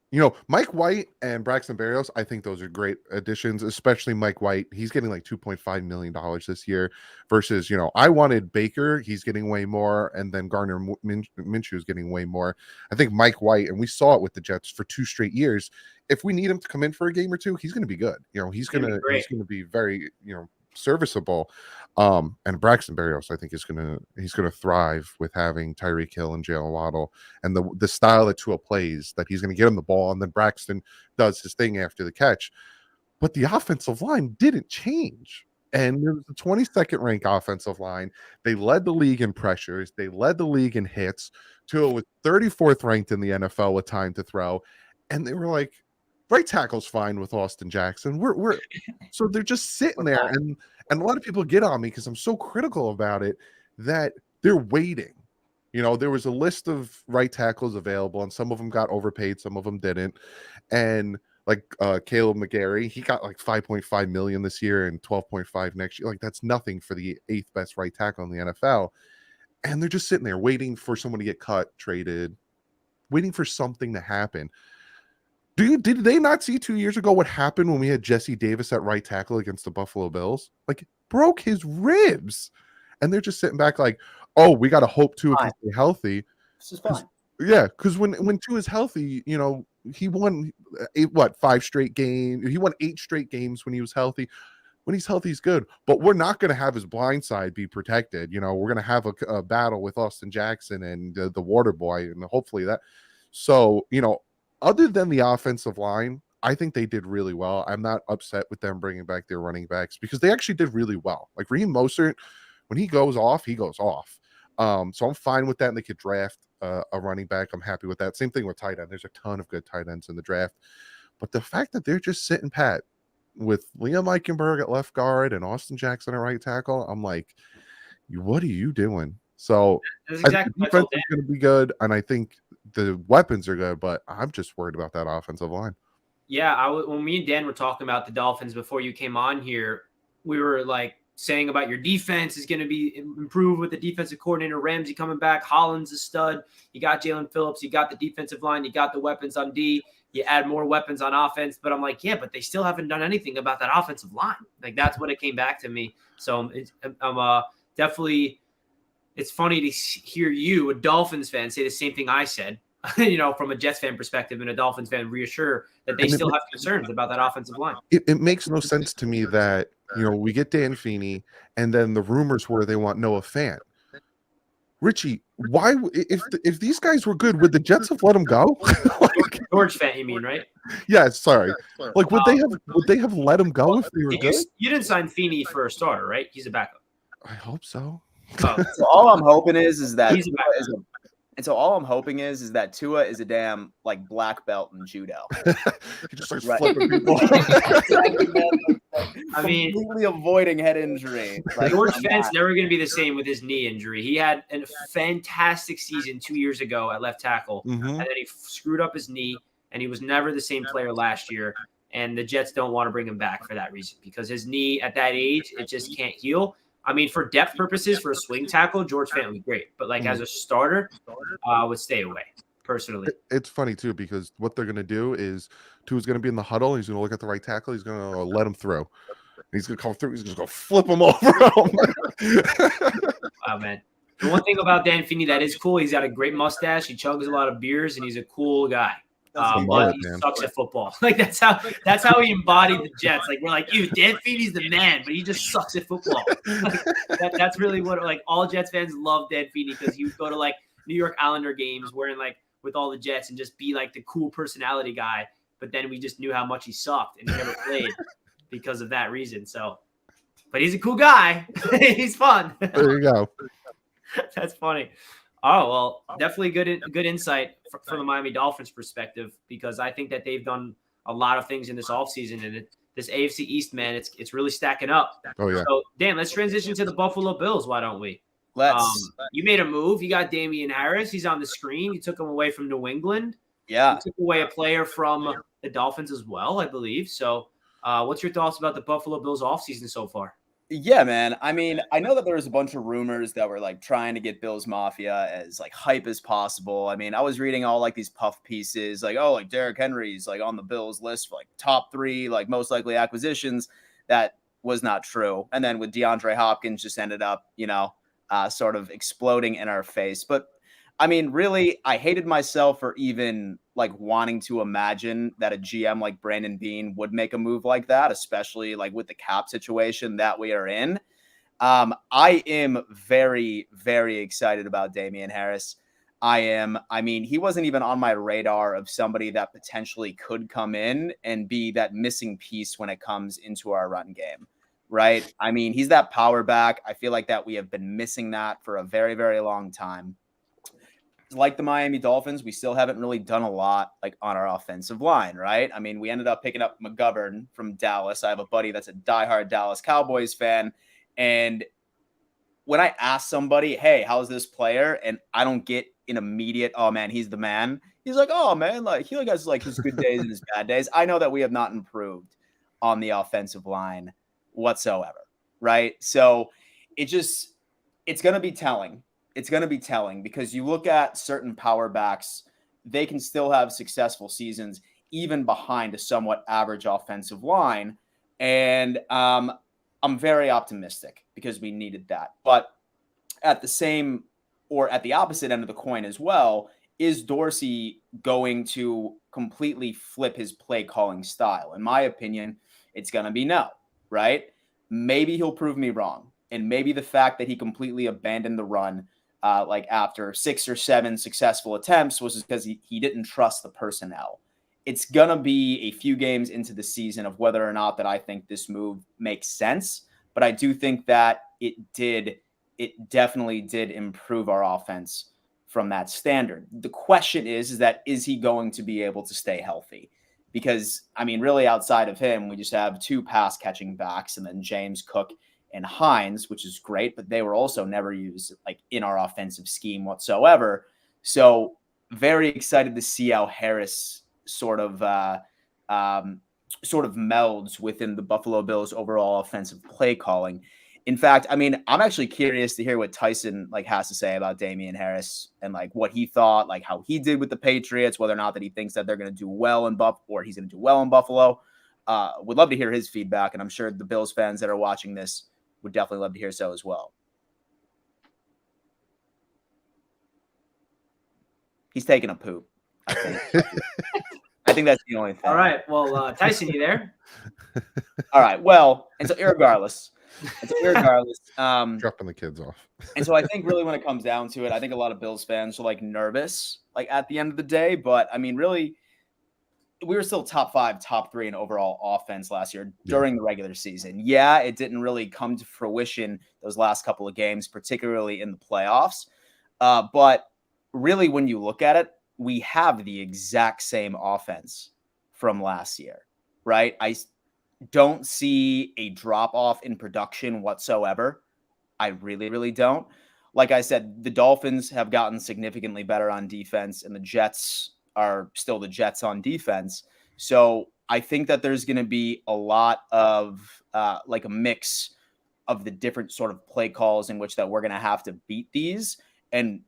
Mike White and Braxton Berrios, I think those are great additions, especially Mike White. He's getting like $2.5 million this year versus, I wanted Baker. He's getting way more. And then Gardner Minshew is getting way more. I think Mike White, and we saw it with the Jets for 2 straight years. If we need him to come in for a game or 2, he's going to be good. He's going to be very, serviceable. And Braxton Berrios, I think, he's gonna thrive with having Tyreek Hill and Jalen Waddle, and the style that Tua plays, that he's gonna get him the ball, and then Braxton does his thing after the catch. But the offensive line didn't change. And it was the 22nd ranked offensive line. They led the league in pressures, they led the league in hits. Tua was 34th ranked in the NFL with time to throw, and they were like, right tackle's fine with Austin Jackson. We're so they're just sitting there, and a lot of people get on me because I'm so critical about it, that they're waiting. There was a list of right tackles available, and some of them got overpaid, some of them didn't. And like Caleb McGarry, he got like $5.5 million this year and $12.5 next year. Like, that's nothing for the 8th best right tackle in the NFL. And they're just sitting there waiting for someone to get cut, traded, waiting for something to happen. Did they not see 2 years ago what happened when we had Jesse Davis at right tackle against the Buffalo Bills? Like, broke his ribs. And they're just sitting back like, oh, we got to hope Tua can stay healthy. This is fine. Yeah, because when Tua is healthy, he won 5 straight games. He won 8 straight games when he was healthy. When he's healthy, he's good. But we're not going to have his blind side be protected. We're going to have a battle with Austin Jackson and the Water Boy, and hopefully that. So, other than the offensive line, I think they did really well. I'm not upset with them bringing back their running backs because they actually did really well. Like Raheem Mostert, when he goes off, he goes off. So I'm fine with that. And they could draft a running back. I'm happy with that. Same thing with tight end. There's a ton of good tight ends in the draft. But the fact that they're just sitting pat with Liam Eichenberg at left guard and Austin Jackson at right tackle, I'm like, what are you doing? So I think the defense is going to be good, and I think the weapons are good, but I'm just worried about that offensive line. Yeah, when me and Dan were talking about the Dolphins before you came on here, we were like saying about your defense is going to be improved with the defensive coordinator, Ramsey coming back. Holland's a stud. You got Jalen Phillips. You got the defensive line. You got the weapons on D. You add more weapons on offense. But I'm like, yeah, but they still haven't done anything about that offensive line. Like, that's what it came back to me. So I'm definitely – it's funny to hear you, a Dolphins fan, say the same thing I said, from a Jets fan perspective, and a Dolphins fan reassure that they still have concerns about that offensive line. It makes no sense to me that, we get Dan Feeney, and then the rumors were they want Noah Fant. Richie, why, if these guys were good, would the Jets have let him go? George Fant, you mean, right? Yeah, sorry. Like, would they have let him go if they were good? You didn't sign Feeney for a starter, right? He's a backup. I hope so. So all I'm hoping is that all I'm hoping is that Tua is a damn like black belt in judo. He just starts flipping people. I mean, completely avoiding head injury. Like, George Fent's never going to be the same with his knee injury. He had a fantastic season 2 years ago at left tackle, and then he screwed up his knee, and he was never the same player last year. And the Jets don't want to bring him back for that reason because his knee at that age, it just can't heal. I mean, for depth purposes, for a swing tackle, George Fent would be great. But, like, as a starter, I would stay away, personally. It's funny, too, because what they're going to do is Tua's going to be in the huddle. He's going to look at the right tackle. He's going to let him through. He's going to come through. He's just going to flip him over. Wow, man. The one thing about Dan Feeney that is cool, he's got a great mustache. He chugs a lot of beers, and he's a cool guy. But he sucks at football. Like that's how he embodied the Jets. Like we're like, dude, Dan Feeney's the man, but he just sucks at football. That's really what like all Jets fans love Dan Feeney because he would go to like New York Islander games wearing like with all the Jets and just be like the cool personality guy. But then we just knew how much he sucked and he never played because of that reason. So, but he's a cool guy. He's fun. There you go. That's funny. Oh, well, definitely good insight from the Miami Dolphins perspective because I think that they've done a lot of things in this offseason and this AFC East, man, it's really stacking up. Oh, yeah. So, Dan, let's transition to the Buffalo Bills. Why don't we? Let's. You made a move. You got Damian Harris. He's on the screen. You took him away from New England. Yeah. You took away a player from the Dolphins as well, I believe. So, what's your thoughts about the Buffalo Bills offseason so far? Yeah, man. I mean, I know that there was a bunch of rumors that were like trying to get Bills Mafia as like hype as possible. I mean, I was reading all like these puff pieces like, oh, like Derrick Henry's like on the Bills list for like top 3, like most likely acquisitions. That was not true. And then with DeAndre Hopkins just ended up, sort of exploding in our face. But I mean, really, I hated myself for even like wanting to imagine that a GM like Brandon Beane would make a move like that, especially like with the cap situation that we are in. I am very, very excited about Damian Harris. I mean, he wasn't even on my radar of somebody that potentially could come in and be that missing piece when it comes into our run game, right? I mean, he's that power back. I feel like that we have been missing that for a very, very long time. Like the Miami Dolphins, we still haven't really done a lot like on our offensive line, right? I mean, we ended up picking up McGovern from Dallas. I have a buddy that's a diehard Dallas Cowboys fan. And when I ask somebody, hey, how's this player? And I don't get an immediate, oh man, he's the man. He's like, oh man, like he has like his good days and his bad days. I know that we have not improved on the offensive line whatsoever, right? So it's going to be telling. It's going to be telling because you look at certain power backs, they can still have successful seasons even behind a somewhat average offensive line. And I'm very optimistic because we needed that. But at the opposite end of the coin as well, is Dorsey going to completely flip his play calling style? In my opinion, it's going to be no, right? Maybe he'll prove me wrong. And maybe the fact that he completely abandoned the run like after 6 or 7 successful attempts was because he didn't trust the personnel. It's going to be a few games into the season of whether or not that I think this move makes sense. But I do think that it definitely did improve our offense from that standard. The question is he going to be able to stay healthy? Because, I mean, really outside of him, we just have 2 pass catching backs and then James Cook and Hines, which is great, but they were also never used like in our offensive scheme whatsoever. So very excited to see how Harris sort of melds within the Buffalo Bills overall offensive play calling. In fact, I mean, I'm actually curious to hear what Tyson like has to say about Damian Harris and like what he thought, like how he did with the Patriots, whether or not that he thinks that they're going to do well in or he's going to do well in Buffalo. Would love to hear his feedback, and I'm sure the Bills fans that are watching this would definitely love to hear so as well. He's taking a poop, I think. I think that's the only thing. All right. Well, Tyson, you there? All right. Well, and so irregardless, dropping the kids off. And so I think really when it comes down to it, I think a lot of Bills fans are like nervous, like at the end of the day. But I mean, really, we were still top 5, top 3 in overall offense last year during the regular season. Yeah, it didn't really come to fruition those last couple of games, particularly in the playoffs. But really, when you look at it, we have the exact same offense from last year, right? don't see a drop off in production whatsoever. I really, really don't. Like I said, the Dolphins have gotten significantly better on defense, and the Jets are still the Jets on defense. So I think that there's going to be a lot of like a mix of the different sort of play calls in which that we're going to have to beat these. And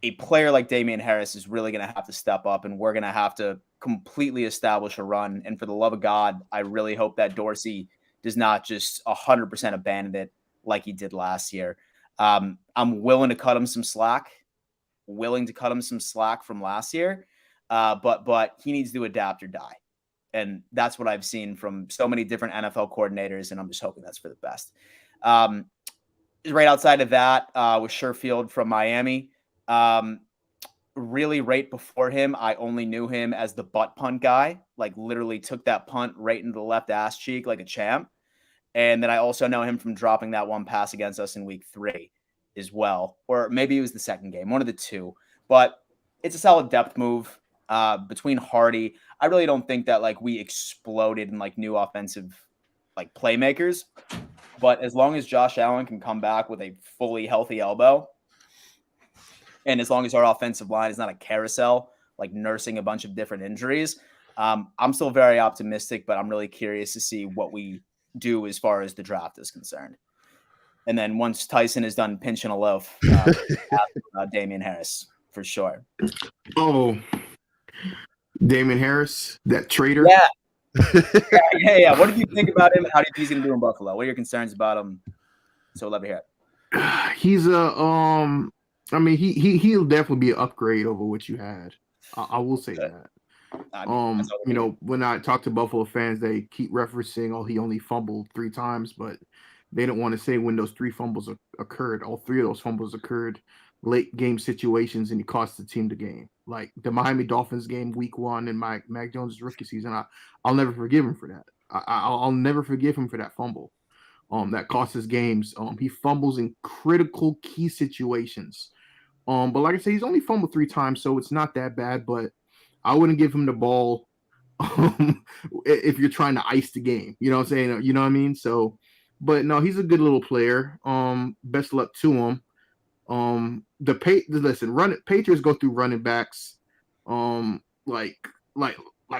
a player like Damian Harris is really going to have to step up, and we're going to have to completely establish a run. And for the love of God, I really hope that Dorsey does not just 100% abandon it like he did last year. I'm willing to cut him some slack, from last year, but he needs to adapt or die. And that's what I've seen from so many different NFL coordinators, and I'm just hoping that's for the best. Right outside of that was Sherfield from Miami. Really right before him, I only knew him as the butt punt guy, like literally took that punt right into the left ass cheek like a champ. And then I also know him from dropping that one pass against us in week 3 as well. Or maybe it was the second game, one of the two. But it's a solid depth move between Hardy. I really don't think that like we exploded in like new offensive like playmakers. But as long as Josh Allen can come back with a fully healthy elbow, and as long as our offensive line is not a carousel, like nursing a bunch of different injuries, I'm still very optimistic, but I'm really curious to see what we do as far as the draft is concerned. And then once Tyson is done pinching a loaf, Damian Harris for sure. Oh, Damian Harris, that traitor. Yeah. What did you think about him? How do you think he's going to do in Buffalo? What are your concerns about him? So we'll love to hear it. He's I mean, he'll definitely be an upgrade over what you had. I will say that. You know, when I talk to Buffalo fans, they keep referencing, oh, he only fumbled 3 times, but they don't want to say when those 3 fumbles occurred. All 3 of those fumbles occurred late game situations, and he cost the team the game. Like the Miami Dolphins game, week 1, and Mac Jones' rookie season. I'll never forgive him for that. I'll never forgive him for that fumble. That cost us games. He fumbles in critical key situations. But like I said, he's only fumbled 3 times, so it's not that bad. But I wouldn't give him the ball if you're trying to ice the game. You know what I'm saying? You know what I mean? So, but no, he's a good little player. Best luck to him. Patriots go through running backs, like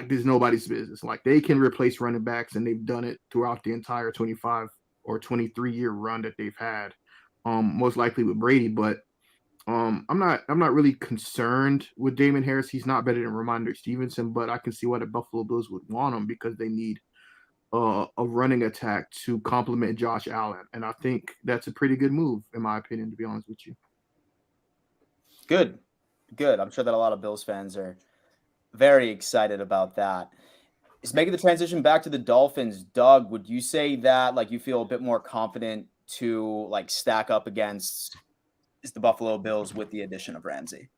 there's nobody's business. Like they can replace running backs, and they've done it throughout the entire 25 or 23-year run that they've had. Most likely with Brady, but I'm not really concerned with Damian Harris. He's not better than Ramondre Stevenson, but I can see why the Buffalo Bills would want him because they need a running attack to complement Josh Allen, and I think that's a pretty good move, in my opinion, to be honest with you. Good. I'm sure that a lot of Bills fans are very excited about that. Is making the transition back to the Dolphins. Doug, would you say that like you feel a bit more confident to like stack up against the Buffalo Bills with the addition of Ramsey?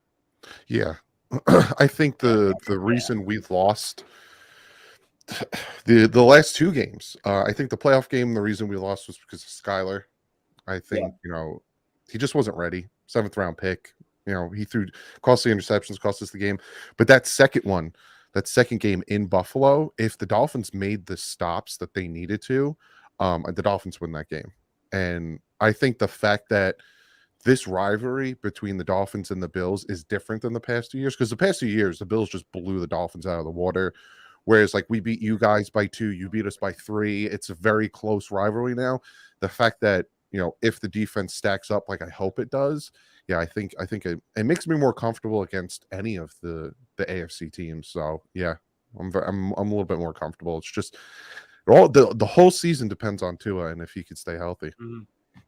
Yeah. I think the reason we've lost the last 2 games, I think the playoff game, the reason we lost was because of Skyler. I think, you know, he just wasn't ready. 7th round pick. You know, he threw costly interceptions, cost us the game. But that second game in Buffalo, if the Dolphins made the stops that they needed to, the Dolphins win that game. And I think the fact that this rivalry between the Dolphins and the Bills is different than the past 2 years, because the past 2 years, the Bills just blew the Dolphins out of the water. Whereas, like, we beat you guys by 2, you beat us by 3. It's a very close rivalry now. The fact that, you know, if the defense stacks up like I hope it does, yeah, I think it makes me more comfortable against any of the AFC teams. So yeah, I'm a little bit more comfortable. It's just the whole season depends on Tua and if he could stay healthy. Mm-hmm.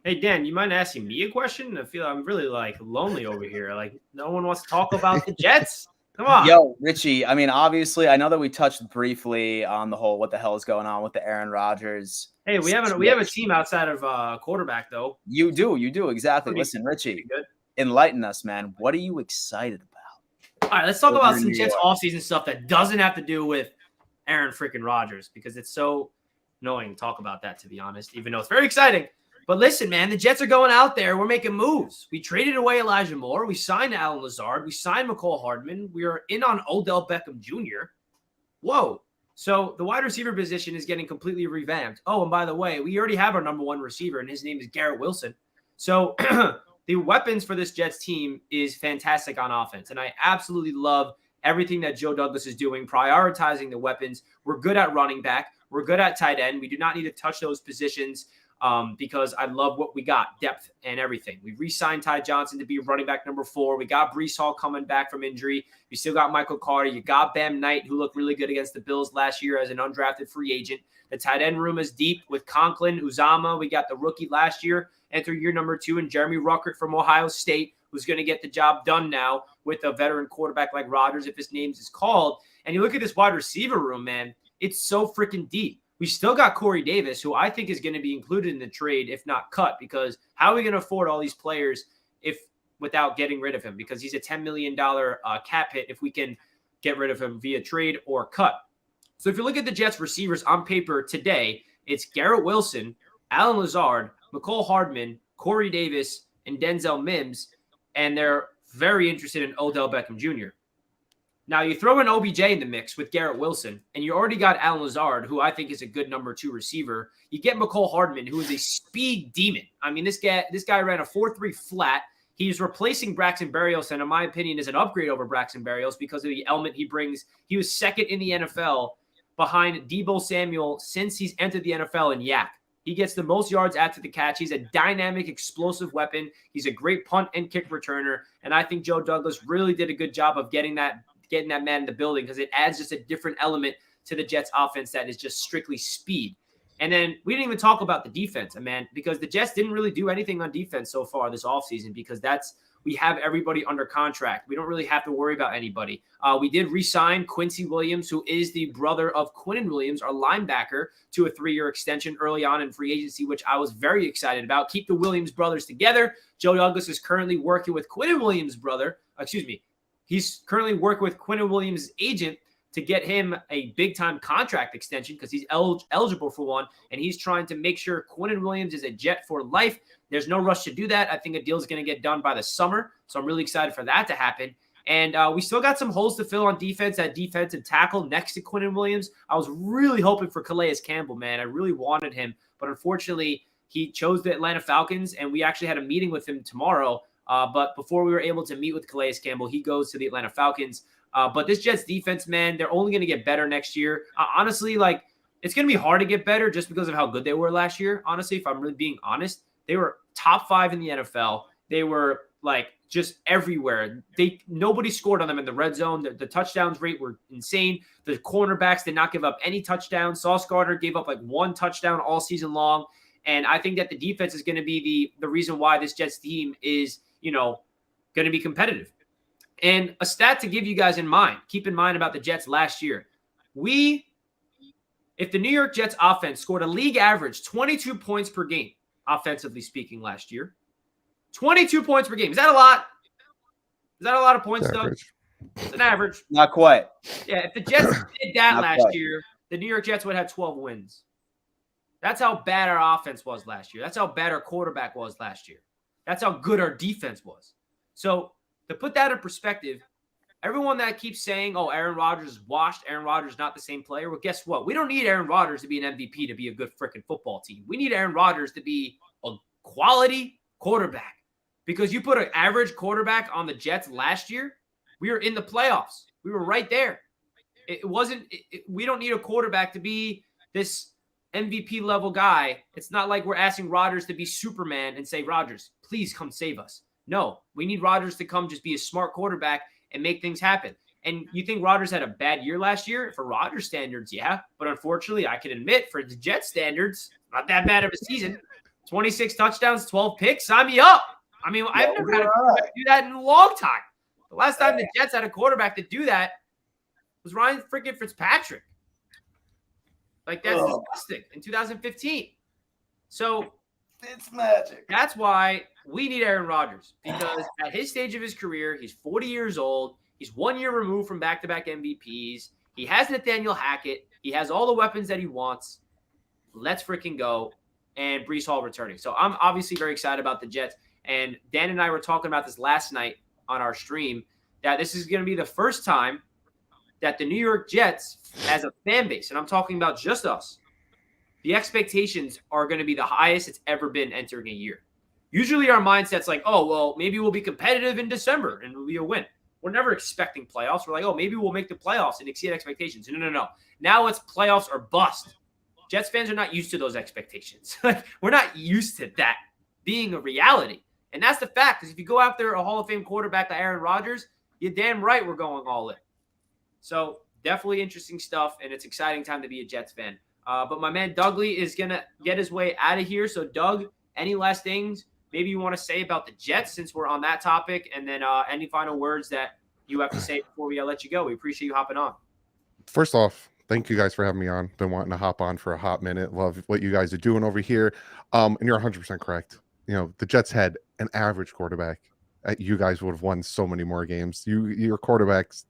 Hey Dan, you mind asking me a question? I feel I'm really like lonely over here. Like no one wants to talk about the Jets. Come on. Yo, Richie, I mean, obviously, I know that we touched briefly on the whole what the hell is going on with the Aaron Rodgers. Hey, we have a team outside of quarterback, though. You do, exactly. Listen, Richie, enlighten us, man. What are you excited about? All right, let's talk about some Jets offseason stuff that doesn't have to do with Aaron freaking Rodgers, because it's so annoying to talk about that, to be honest, even though it's very exciting. But listen, man, the Jets are going out there. We're making moves. We traded away Elijah Moore. We signed Alan Lazard. We signed McCall Hardman. We are in on Odell Beckham Jr. Whoa. So the wide receiver position is getting completely revamped. Oh, and by the way, we already have our number one receiver, and his name is Garrett Wilson. So the weapons for this Jets team is fantastic on offense. And I absolutely love everything that Joe Douglas is doing, prioritizing the weapons. We're good at running back. We're good at tight end. We do not need to touch those positions because I love what we got, depth and everything. We re-signed Ty Johnson to be running back number 4. We got Breece Hall coming back from injury. You still got Michael Carter. You got Bam Knight, who looked really good against the Bills last year as an undrafted free agent. The tight end room is deep with Conklin, Uzama. We got the rookie last year, enter year number 2, and Jeremy Ruckert from Ohio State, who's going to get the job done now with a veteran quarterback like Rodgers, if his name is called. And you look at this wide receiver room, man, it's so freaking deep. We still got Corey Davis, who I think is going to be included in the trade, if not cut, because how are we going to afford all these players without getting rid of him? Because he's a $10 million cap hit if we can get rid of him via trade or cut. So if you look at the Jets receivers on paper today, it's Garrett Wilson, Allen Lazard, McCole Hardman, Corey Davis, and Denzel Mims, and they're very interested in Odell Beckham Jr. Now, you throw in OBJ in the mix with Garrett Wilson, and you already got Allen Lazard, who I think is a good number 2 receiver. You get McCole Hardman, who is a speed demon. I mean, this guy ran a 4.3 flat. He's replacing Braxton Berrios, and in my opinion, is an upgrade over Braxton Berrios because of the element he brings. He was second in the NFL behind Deebo Samuel since he's entered the NFL in Yak. He gets the most yards after the catch. He's a dynamic, explosive weapon. He's a great punt and kick returner, and I think Joe Douglas really did a good job of getting that man in the building because it adds just a different element to the Jets offense that is just strictly speed. And then we didn't even talk about the defense, man, because the Jets didn't really do anything on defense so far this offseason because we have everybody under contract. We don't really have to worry about anybody. We did re-sign Quincy Williams, who is the brother of Quinnen Williams, our linebacker, to a 3-year extension early on in free agency, which I was very excited about. Keep the Williams brothers together. Joe Douglas is currently working with Quinnen Williams' brother. He's currently working with Quinnen Williams' agent to get him a big-time contract extension because he's eligible for one, and he's trying to make sure Quinnen Williams is a Jet for life. There's no rush to do that. I think a deal is going to get done by the summer, so I'm really excited for that to happen. And we still got some holes to fill on defense at defensive tackle next to Quinnen Williams. I was really hoping for Calais Campbell, man. I really wanted him, but unfortunately, he chose the Atlanta Falcons, and we actually had a meeting with him tomorrow. But before we were able to meet with Calais Campbell, he goes to the Atlanta Falcons. But this Jets defense, man, they're only going to get better next year. Honestly, it's going to be hard to get better just because of how good they were last year. Honestly, if I'm really being honest, they were top 5 in the NFL. They were just everywhere. Nobody scored on them in the red zone. The touchdowns rate were insane. The cornerbacks did not give up any touchdowns. Sauce Gardner gave up 1 touchdown all season long. And I think that the defense is going to be the reason why this Jets team is, going to be competitive. And a stat to give you guys keep in mind about the Jets last year. If the New York Jets offense scored a league average 22 points per game, offensively speaking, last year, 22 points per game. Is that a lot? Is that a lot of points, Doug? It's an average. Not quite. Yeah, if the Jets did that last year, the New York Jets would have 12 wins. That's how bad our offense was last year. That's how bad our quarterback was last year. That's how good our defense was. So to put that in perspective, everyone that keeps saying, oh, Aaron Rodgers is washed, Aaron Rodgers is not the same player. Well, guess what? We don't need Aaron Rodgers to be an MVP to be a good freaking football team. We need Aaron Rodgers to be a quality quarterback because you put an average quarterback on the Jets last year, we were in the playoffs. We were right there. We don't need a quarterback to be this MVP level guy. It's not like we're asking Rodgers to be Superman and say, Rodgers, please come save us. No, we need Rodgers to come just be a smart quarterback and make things happen. And you think Rodgers had a bad year last year? For Rodgers standards, yeah. But unfortunately, I can admit for the Jets standards, not that bad of a season. 26 touchdowns, 12 picks, sign me up. I mean, I've never had a quarterback do that in a long time. The last time the Jets had a quarterback to do that was Ryan freaking Fitzpatrick. That's disgusting in 2015. So it's magic. That's why we need Aaron Rodgers because at his stage of his career, he's 40 years old. He's 1 year removed from back-to-back MVPs. He has Nathaniel Hackett. He has all the weapons that he wants. Let's freaking go. And Breece Hall returning. So I'm obviously very excited about the Jets. And Dan and I were talking about this last night on our stream that this is going to be the first time that the New York Jets, as a fan base, and I'm talking about just us, the expectations are going to be the highest it's ever been entering a year. Usually our mindset's like, oh, well, maybe we'll be competitive in December and it'll be a win. We're never expecting playoffs. We're like, oh, maybe we'll make the playoffs and exceed expectations. No. Now it's playoffs or bust. Jets fans are not used to those expectations. We're not used to that being a reality. And that's the fact, because if you go after a Hall of Fame quarterback like Aaron Rodgers, you're damn right we're going all in. So definitely interesting stuff, and it's exciting time to be a Jets fan. But my man Dougley is going to get his way out of here. So, Doug, any last things maybe you want to say about the Jets since we're on that topic? And then any final words that you have to say before we let you go? We appreciate you hopping on. First off, thank you guys for having me on. Been wanting to hop on for a hot minute. Love what you guys are doing over here. And you're 100% correct. You know, the Jets had an average quarterback. You guys would have won so many more games. Your quarterbacks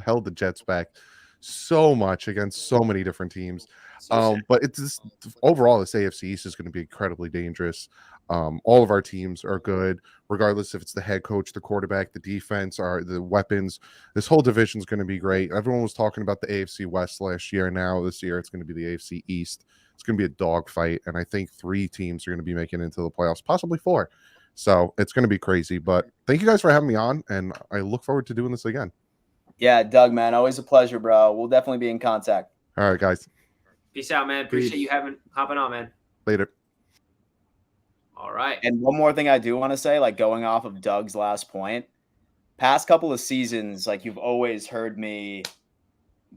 held the Jets back so much against so many different teams. But it's just, overall, this AFC East is going to be incredibly dangerous. All of our teams are good, regardless if it's the head coach, the quarterback, the defense, or the weapons. This whole division is going to be great. Everyone was talking about the AFC West last year. Now this year, it's going to be the AFC East. It's going to be a dogfight, and I think 3 teams are going to be making it into the playoffs, possibly 4. So it's going to be crazy. But thank you guys for having me on, and I look forward to doing this again. Yeah, Doug, man, always a pleasure, bro. We'll definitely be in contact. All right, guys. Peace out, man. Appreciate you hopping on, man. Later. All right. And one more thing I do want to say, like going off of Doug's last point, past couple of seasons, like you've always heard me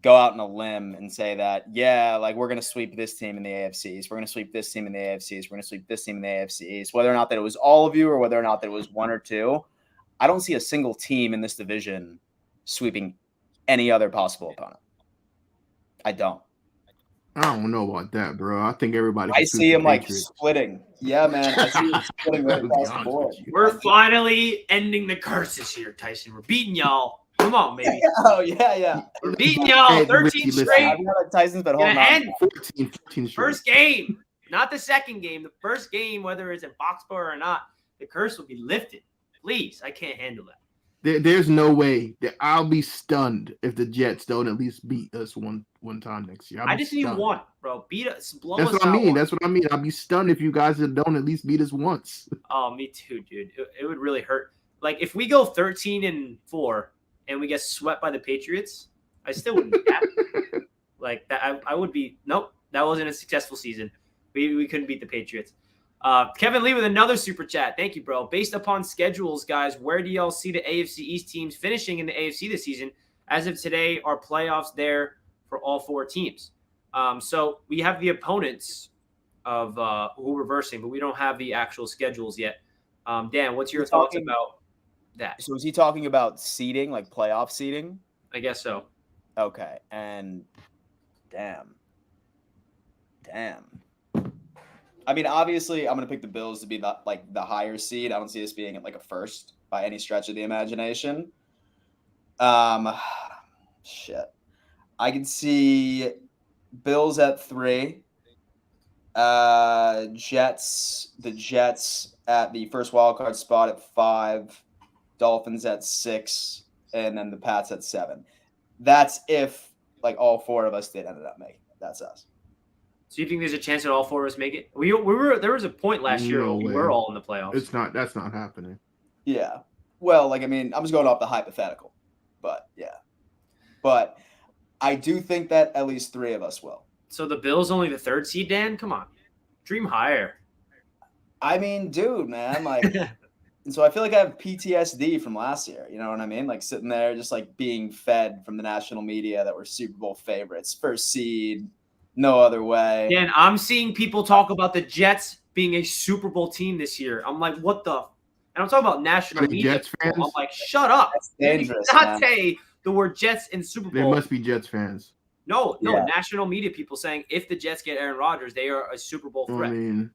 go out on a limb and say that, yeah, like we're going to sweep this team in the AFC East. We're going to sweep this team in the AFC East. We're going to sweep this team in the AFC East. Whether or not that it was all of you or whether or not that it was 1 or 2, I don't see a single team in this division sweeping any other possible opponent. I don't. I don't know about that, bro. I think everybody. I see him like splitting. Yeah, man. I see him splitting right across the board. We're finally ending the curses here, Tyson. We're beating y'all. Come on, baby. Oh, yeah. We're beating y'all. 13 straight. Tyson's been holding on. 14 straight. First game, not the second game. The first game, whether it's in Foxborough or not, the curse will be lifted. Please, I can't handle that. There's no way that I'll be stunned if the Jets don't at least beat us one time next year. I just need one, bro. Beat us. Blow That's us what I mean. out. That's what I mean. I'll be stunned if you guys don't at least beat us once. Oh, me too, dude. It would really hurt. Like if we go 13-4 and we get swept by the Patriots, I still wouldn't be happy. Like that, I would be. Nope, that wasn't a successful season. We couldn't beat the Patriots. Kevin Lee with another super chat. Thank you, bro. Based upon schedules, guys, where do y'all see the AFC East teams finishing in the AFC this season? As of today, are playoffs there for all 4 teams? So we have the opponents of who we're versing, but we don't have the actual schedules yet. Dan, what's your thoughts about that? So is he talking about seeding, like playoff seeding? I guess so. Okay. And damn. I mean, obviously, I'm going to pick the Bills to be the higher seed. I don't see us being at like a first by any stretch of the imagination. Shit. I can see Bills at 3. The Jets at the first wildcard spot at 5. Dolphins at 6. And then the Pats at 7. That's if like all 4 of us did end up making it. That's us. So you think there's a chance that all 4 of us make it? We were there was a point last year where we were all in the playoffs. That's not happening. Yeah. Well, like I mean, I'm just going off the hypothetical. But yeah. But I do think that at least 3 of us will. So the Bills only the 3rd seed, Dan? Come on. Dream higher. I mean, dude, man, like and so I feel like I have PTSD from last year, you know what I mean? Like sitting there just like being fed from the national media that we're Super Bowl favorites, 1st seed. No other way. Dan, I'm seeing people talk about the Jets being a Super Bowl team this year. I'm like, what the? And I'm talking about national media. Jets fans? I'm like, shut up. That's dangerous. You cannot say the word Jets in Super Bowl. There must be Jets fans. No, Yeah. national media people saying if the Jets get Aaron Rodgers, they are a Super Bowl threat. I mean,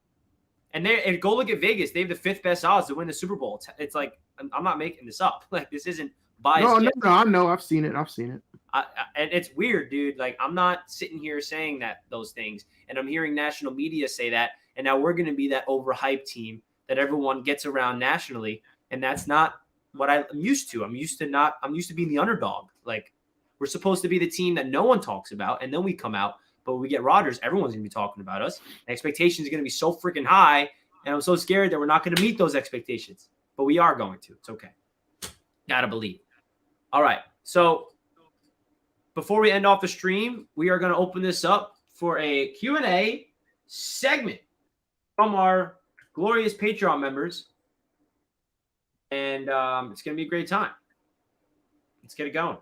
and go look at Vegas. They have the 5th best odds to win the Super Bowl. It's like I'm not making this up. Like this isn't biased. no, I know. I've seen it. And it's weird, dude. Like I'm not sitting here saying those things, and I'm hearing national media say that, and now we're going to be that overhyped team that everyone gets around nationally, and that's not what I'm used to. I'm used to being the underdog. Like We're supposed to be the team that no one talks about, and then we come out. But when we get Rodgers, everyone's going to be talking about us. The expectations are going to be so freaking high, and I'm so scared that we're not going to meet those expectations. But we are going to. It's okay. Gotta believe. All right. So before we end off the stream, we are going to open this up for a Q&A segment from our glorious Patreon members. And it's going to be a great time. Let's get it going.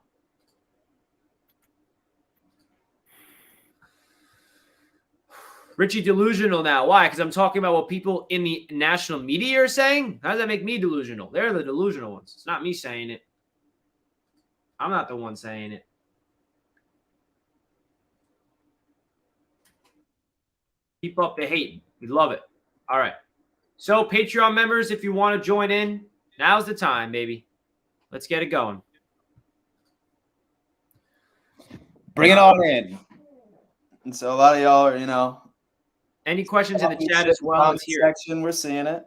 Richie delusional now. Why? Because I'm talking about what people in the national media are saying? How does that make me delusional? They're the delusional ones. It's not me saying it. I'm not the one saying it. Keep up the hate. We love it. All right. So, Patreon members, if you want to join in, now's the time, baby. Let's get it going. Bring it on in. And so a lot of y'all are, any questions in the chat as well? Let's hear it. Section, we're seeing it.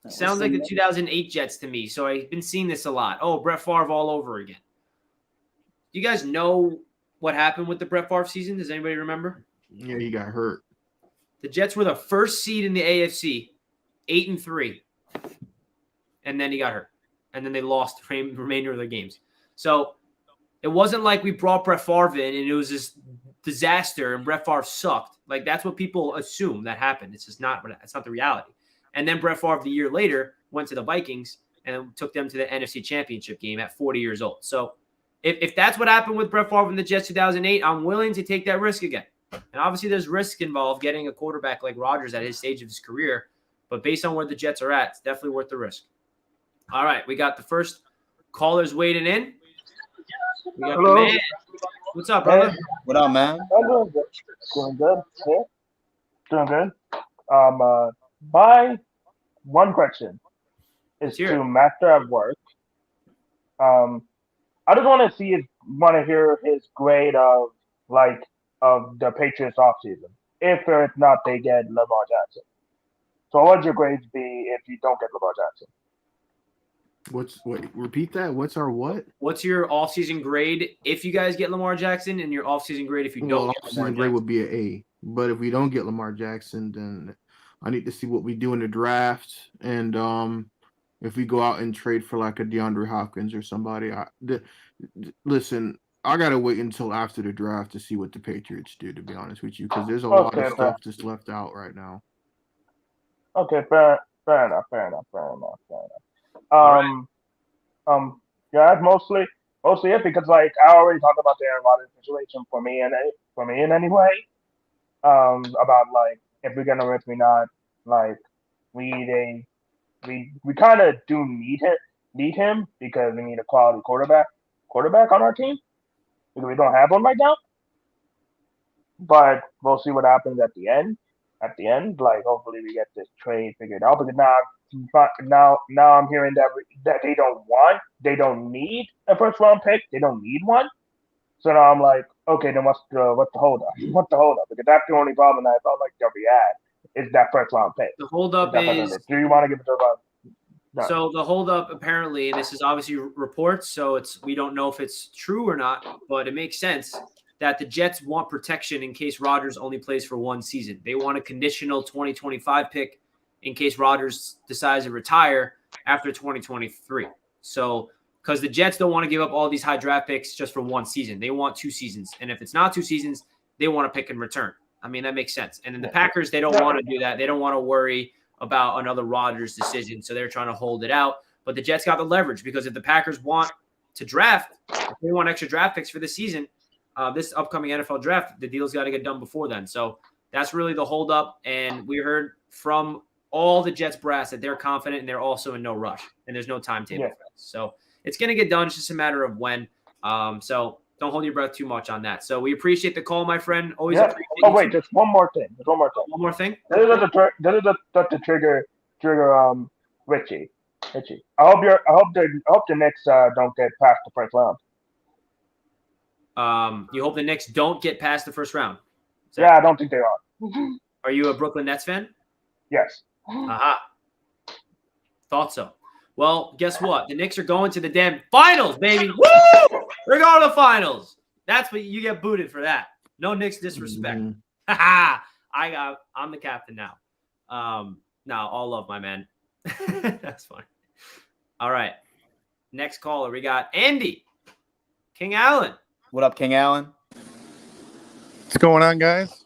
Sounds like the 2008 Jets to me, so I've been seeing this a lot. Oh, Brett Favre all over again. Do you guys know what happened with the Brett Favre season? Does anybody remember? Yeah, he got hurt. The Jets were the first seed in the AFC, 8-3, and then he got hurt, and then they lost the remainder of their games. So it wasn't like we brought Brett Favre in and it was this disaster and Brett Favre sucked. Like, that's what people assume that happened. It's just not. It's not the reality. And then Brett Favre, the year later, went to the Vikings and took them to the NFC Championship game at 40 years old. So if that's what happened with Brett Favre in the Jets 2008, I'm willing to take that risk again. And obviously there's risk involved getting a quarterback like Rodgers at his stage of his career. But based on where the Jets are at, it's definitely worth the risk. All right, we got the first callers waiting in. We got the man. What's up, brother? Hey, what up, man? I'm doing good. Doing good. Yeah. Doing good. My one question is to Master at Work. I just want to hear his grade of the Patriots offseason. If or if not, they get Lamar Jackson. So what would your grades be if you don't get Lamar Jackson? Repeat that. What's our what? What's your offseason grade if you guys get Lamar Jackson, and your offseason grade if you don't get Lamar Jackson? Grade would be an A. But if we don't get Lamar Jackson, then I need to see what we do in the draft, and if we go out and trade for like a DeAndre Hopkins or somebody. Listen, I gotta wait until after the draft to see what the Patriots do. To be honest with you, because there's a lot of stuff just left out right now. Okay, fair enough. Yeah, mostly it because I already talked about the Aaron Rodgers situation for me in any way. About if we're gonna rip me not, we kind of do need him because we need a quality quarterback on our team because we don't have one right now. But we'll see what happens at the end. Hopefully we get this trade figured out. Because now I'm hearing that they don't need a first round pick. They don't need one. So now I'm like, okay, then what's the hold up? Because that's the only problem that I felt like they'll be at is that first round pick. The hold up is. Do you want to give it to them? No. So the hold up apparently, and this is obviously reports, so we don't know if it's true or not, but it makes sense that the Jets want protection in case Rodgers only plays for one season. They want a conditional 2025 pick in case Rodgers decides to retire after 2023. So, because the Jets don't want to give up all these high draft picks just for one season. They want 2 seasons. And if it's not 2 seasons, they want to pick in return. I mean, that makes sense. And then the Packers, they don't want to do that. They don't want to worry about another Rodgers decision. So they're trying to hold it out. But the Jets got the leverage because if the Packers want to draft, if they want extra draft picks for the season, this upcoming NFL draft, the deal's got to get done before then. So that's really the holdup. And we heard from all the Jets brass that they're confident and they're also in no rush and there's no timetable for this. So it's going to get done. It's just a matter of when. So don't hold your breath too much on that. So we appreciate the call, my friend. Always appreciate it. Oh, wait, just one more thing. One more thing? This is the trigger Richie. I hope the Knicks don't get past the first round. You hope the Knicks don't get past the first round? Yeah, I don't think they are. Are you a Brooklyn Nets fan? Yes. Aha. Thought so. Well, guess what? The Knicks are going to the damn finals, baby. Woo! We're going to the finals. That's what you get booted for that. No Knicks disrespect. I'm the captain now. No, all love, my man. That's funny. All right. Next caller, we got Andy. King Allen. What up, King Allen? What's going on, guys?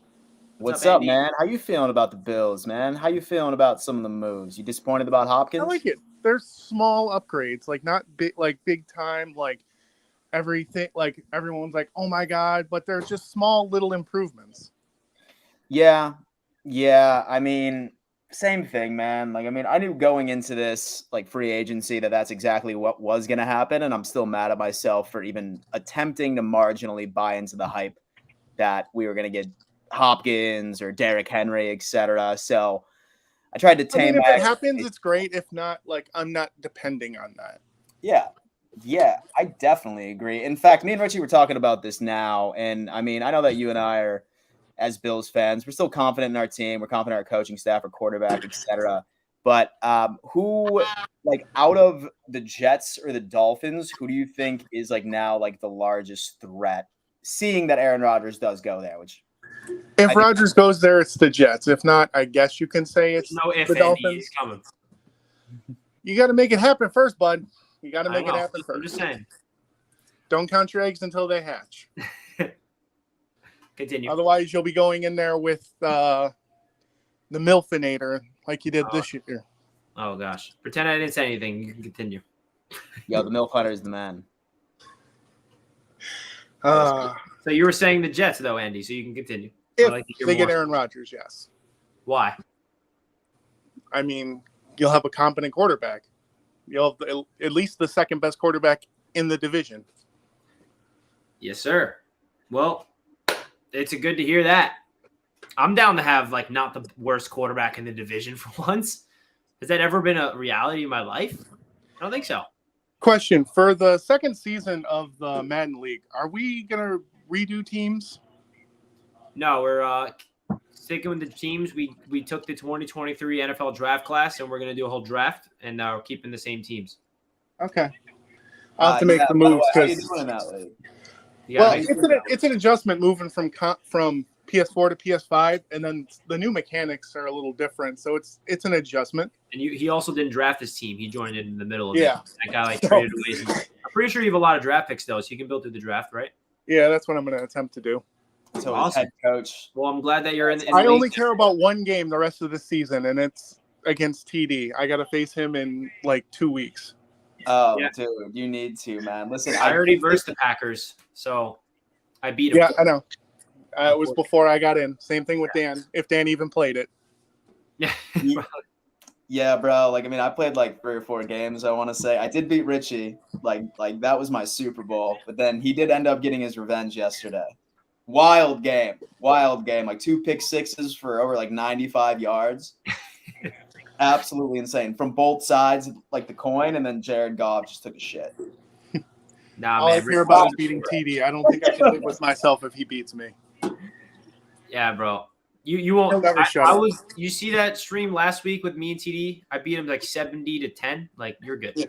What's up, man? How you feeling about the Bills, man? How you feeling about some of the moves? You disappointed about Hopkins? I like it. There's small upgrades, like not big time, like everything, like everyone's like, oh my God, but there's just small little improvements. Yeah. I mean, same thing, man. Like, I mean, I knew going into this like free agency that's exactly what was going to happen. And I'm still mad at myself for even attempting to marginally buy into the hype that we were going to get Hopkins or Derrick Henry, etc. So I tried to tame. If it happens, it's great. If not, like, I'm not depending on that. Yeah, I definitely agree. In fact, me and Richie were talking about this now. And I mean, I know that you and I are, as Bills fans, we're still confident in our team. We're confident in our coaching staff, our quarterback, etc. But who, like, out of the Jets or the Dolphins, who do you think is like now like the largest threat? Seeing that Aaron Rodgers does go there, which if Rodgers goes there, it's the Jets. If not, I guess you can say it's the Dolphins. He's coming. You got to make it happen first, bud. You got to make it happen first. I'm just saying. Don't count your eggs until they hatch. Continue. Otherwise, you'll be going in there with the Milfinator like you did this year. Oh, gosh. Pretend I didn't say anything. You can continue. Yo, the Milfinator is the man. So you were saying the Jets, though, Andy, so you can continue. If they get Aaron Rodgers, yes. Why? I mean, you'll have a competent quarterback. You'll have at least the second best quarterback in the division. Yes, sir. Well, it's good to hear that. I'm down to have, like, not the worst quarterback in the division for once. Has that ever been a reality in my life? I don't think so. Question, for the second season of the Madden League, are we going to redo teams? No, we're sticking with the teams. We took the 2023 NFL draft class, and we're going to do a whole draft, and we're keeping the same teams. Okay. I'll have to make the moves. How are you doing in that league? Well, it's an adjustment moving from PS4 to PS5, and then the new mechanics are a little different, so it's an adjustment. And he also didn't draft his team; he joined in the middle of it. That guy traded away. I'm pretty sure you have a lot of draft picks though, so you can build through the draft, right? Yeah, that's what I'm going to attempt to do. So awesome. Head coach. Well, I'm glad that you're in. I only care about one game the rest of the season, and it's against TD. I got to face him in like 2 weeks. Oh, yeah. Dude, you need to, man. Listen, I already versed the Packers, so I beat him. Yeah, I know. It was before I got in. Same thing with Dan, if Dan even played it. Yeah, bro. Like, I mean, I played like 3 or 4 games, I want to say. I did beat Richie. Like that was my Super Bowl. But then he did end up getting his revenge yesterday. Wild game. Like 2 pick sixes for over like 95 yards. Absolutely insane. From both sides, like the coin, and then Jared Goff just took a shit. All I hear about is beating TD. I don't think I can live with myself if he beats me. Yeah, bro. You won't. You see that stream last week with me and TD? I beat him like 70-10. Like, you're good. Yeah.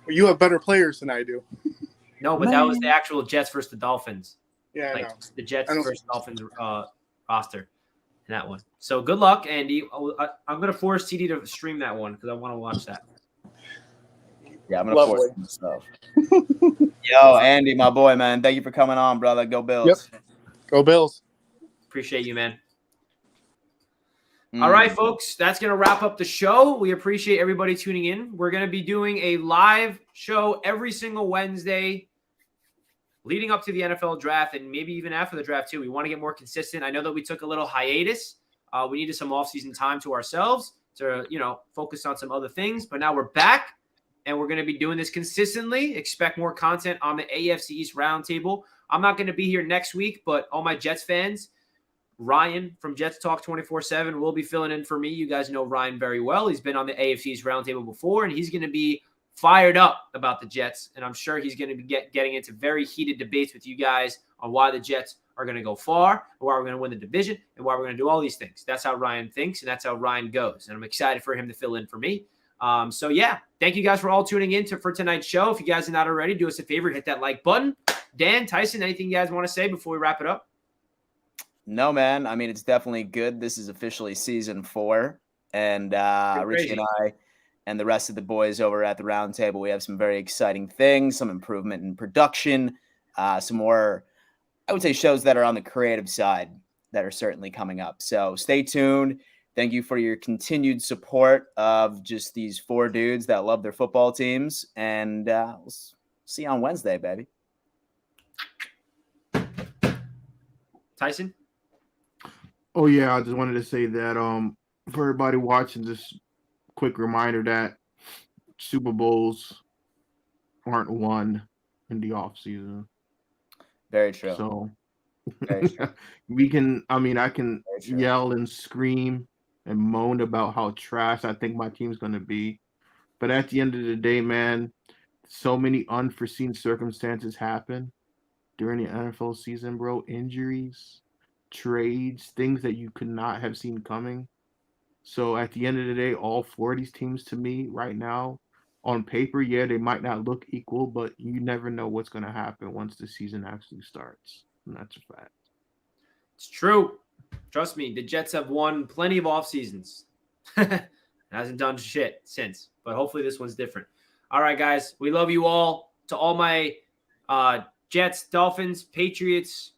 You have better players than I do. No, but that was the actual Jets versus the Dolphins. Yeah, like the Jets versus Dolphins roster in that one. So good luck, Andy. I'm gonna force TD to stream that one because I want to watch that. Yeah, I'm gonna force some stuff. Yo, Andy, my boy, man. Thank you for coming on, brother. Go Bills. Yep. Go Bills. Appreciate you, man. All right, folks, that's going to wrap up the show. We appreciate everybody tuning in. We're going to be doing a live show every single Wednesday leading up to the NFL draft and maybe even after the draft, too. We want to get more consistent. I know that we took a little hiatus. We needed some off-season time to ourselves to, focus on some other things. But now we're back, and we're going to be doing this consistently. Expect more content on the AFC East Roundtable. I'm not going to be here next week, but all my Jets fans, Ryan from Jets Talk 24/7 will be filling in for me. You guys know Ryan very well. He's been on the AFC East Roundtable before, and he's going to be fired up about the Jets. And I'm sure he's going to be getting into very heated debates with you guys on why the Jets are going to go far, and why we're going to win the division, and why we're going to do all these things. That's how Ryan thinks, and that's how Ryan goes. And I'm excited for him to fill in for me. So yeah, thank you guys for all tuning in for tonight's show. If you guys are not already, do us a favor, hit that like button. Dan, Tyson, anything you guys want to say before we wrap it up? No, man. I mean, it's definitely good. This is officially season 4. And Richie and I and the rest of the boys over at the Roundtable, we have some very exciting things, some improvement in production, some more, I would say, shows that are on the creative side that are certainly coming up. So stay tuned. Thank you for your continued support of just these 4 dudes that love their football teams. And we'll see you on Wednesday, baby. Tyson? Oh, yeah. I just wanted to say that for everybody watching, just quick reminder that Super Bowls aren't won in the offseason. Very true. So Very true. I can yell and scream and moan about how trash I think my team's going to be. But at the end of the day, man, so many unforeseen circumstances happen during the NFL season, bro. Injuries, trades, things that you could not have seen coming. So at the end of the day, all 4 of these teams to me right now, on paper, yeah, they might not look equal, but you never know what's going to happen once the season actually starts. And that's a fact. It's true. Trust me, the Jets have won plenty of off seasons. Hasn't done shit since, but hopefully this one's different. All right, guys, we love you all. To all my Jets, Dolphins, Patriots,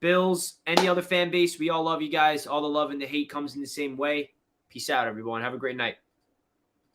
Bills, any other fan base, we all love you guys. All the love and the hate comes in the same way. Peace out, everyone. Have a great night.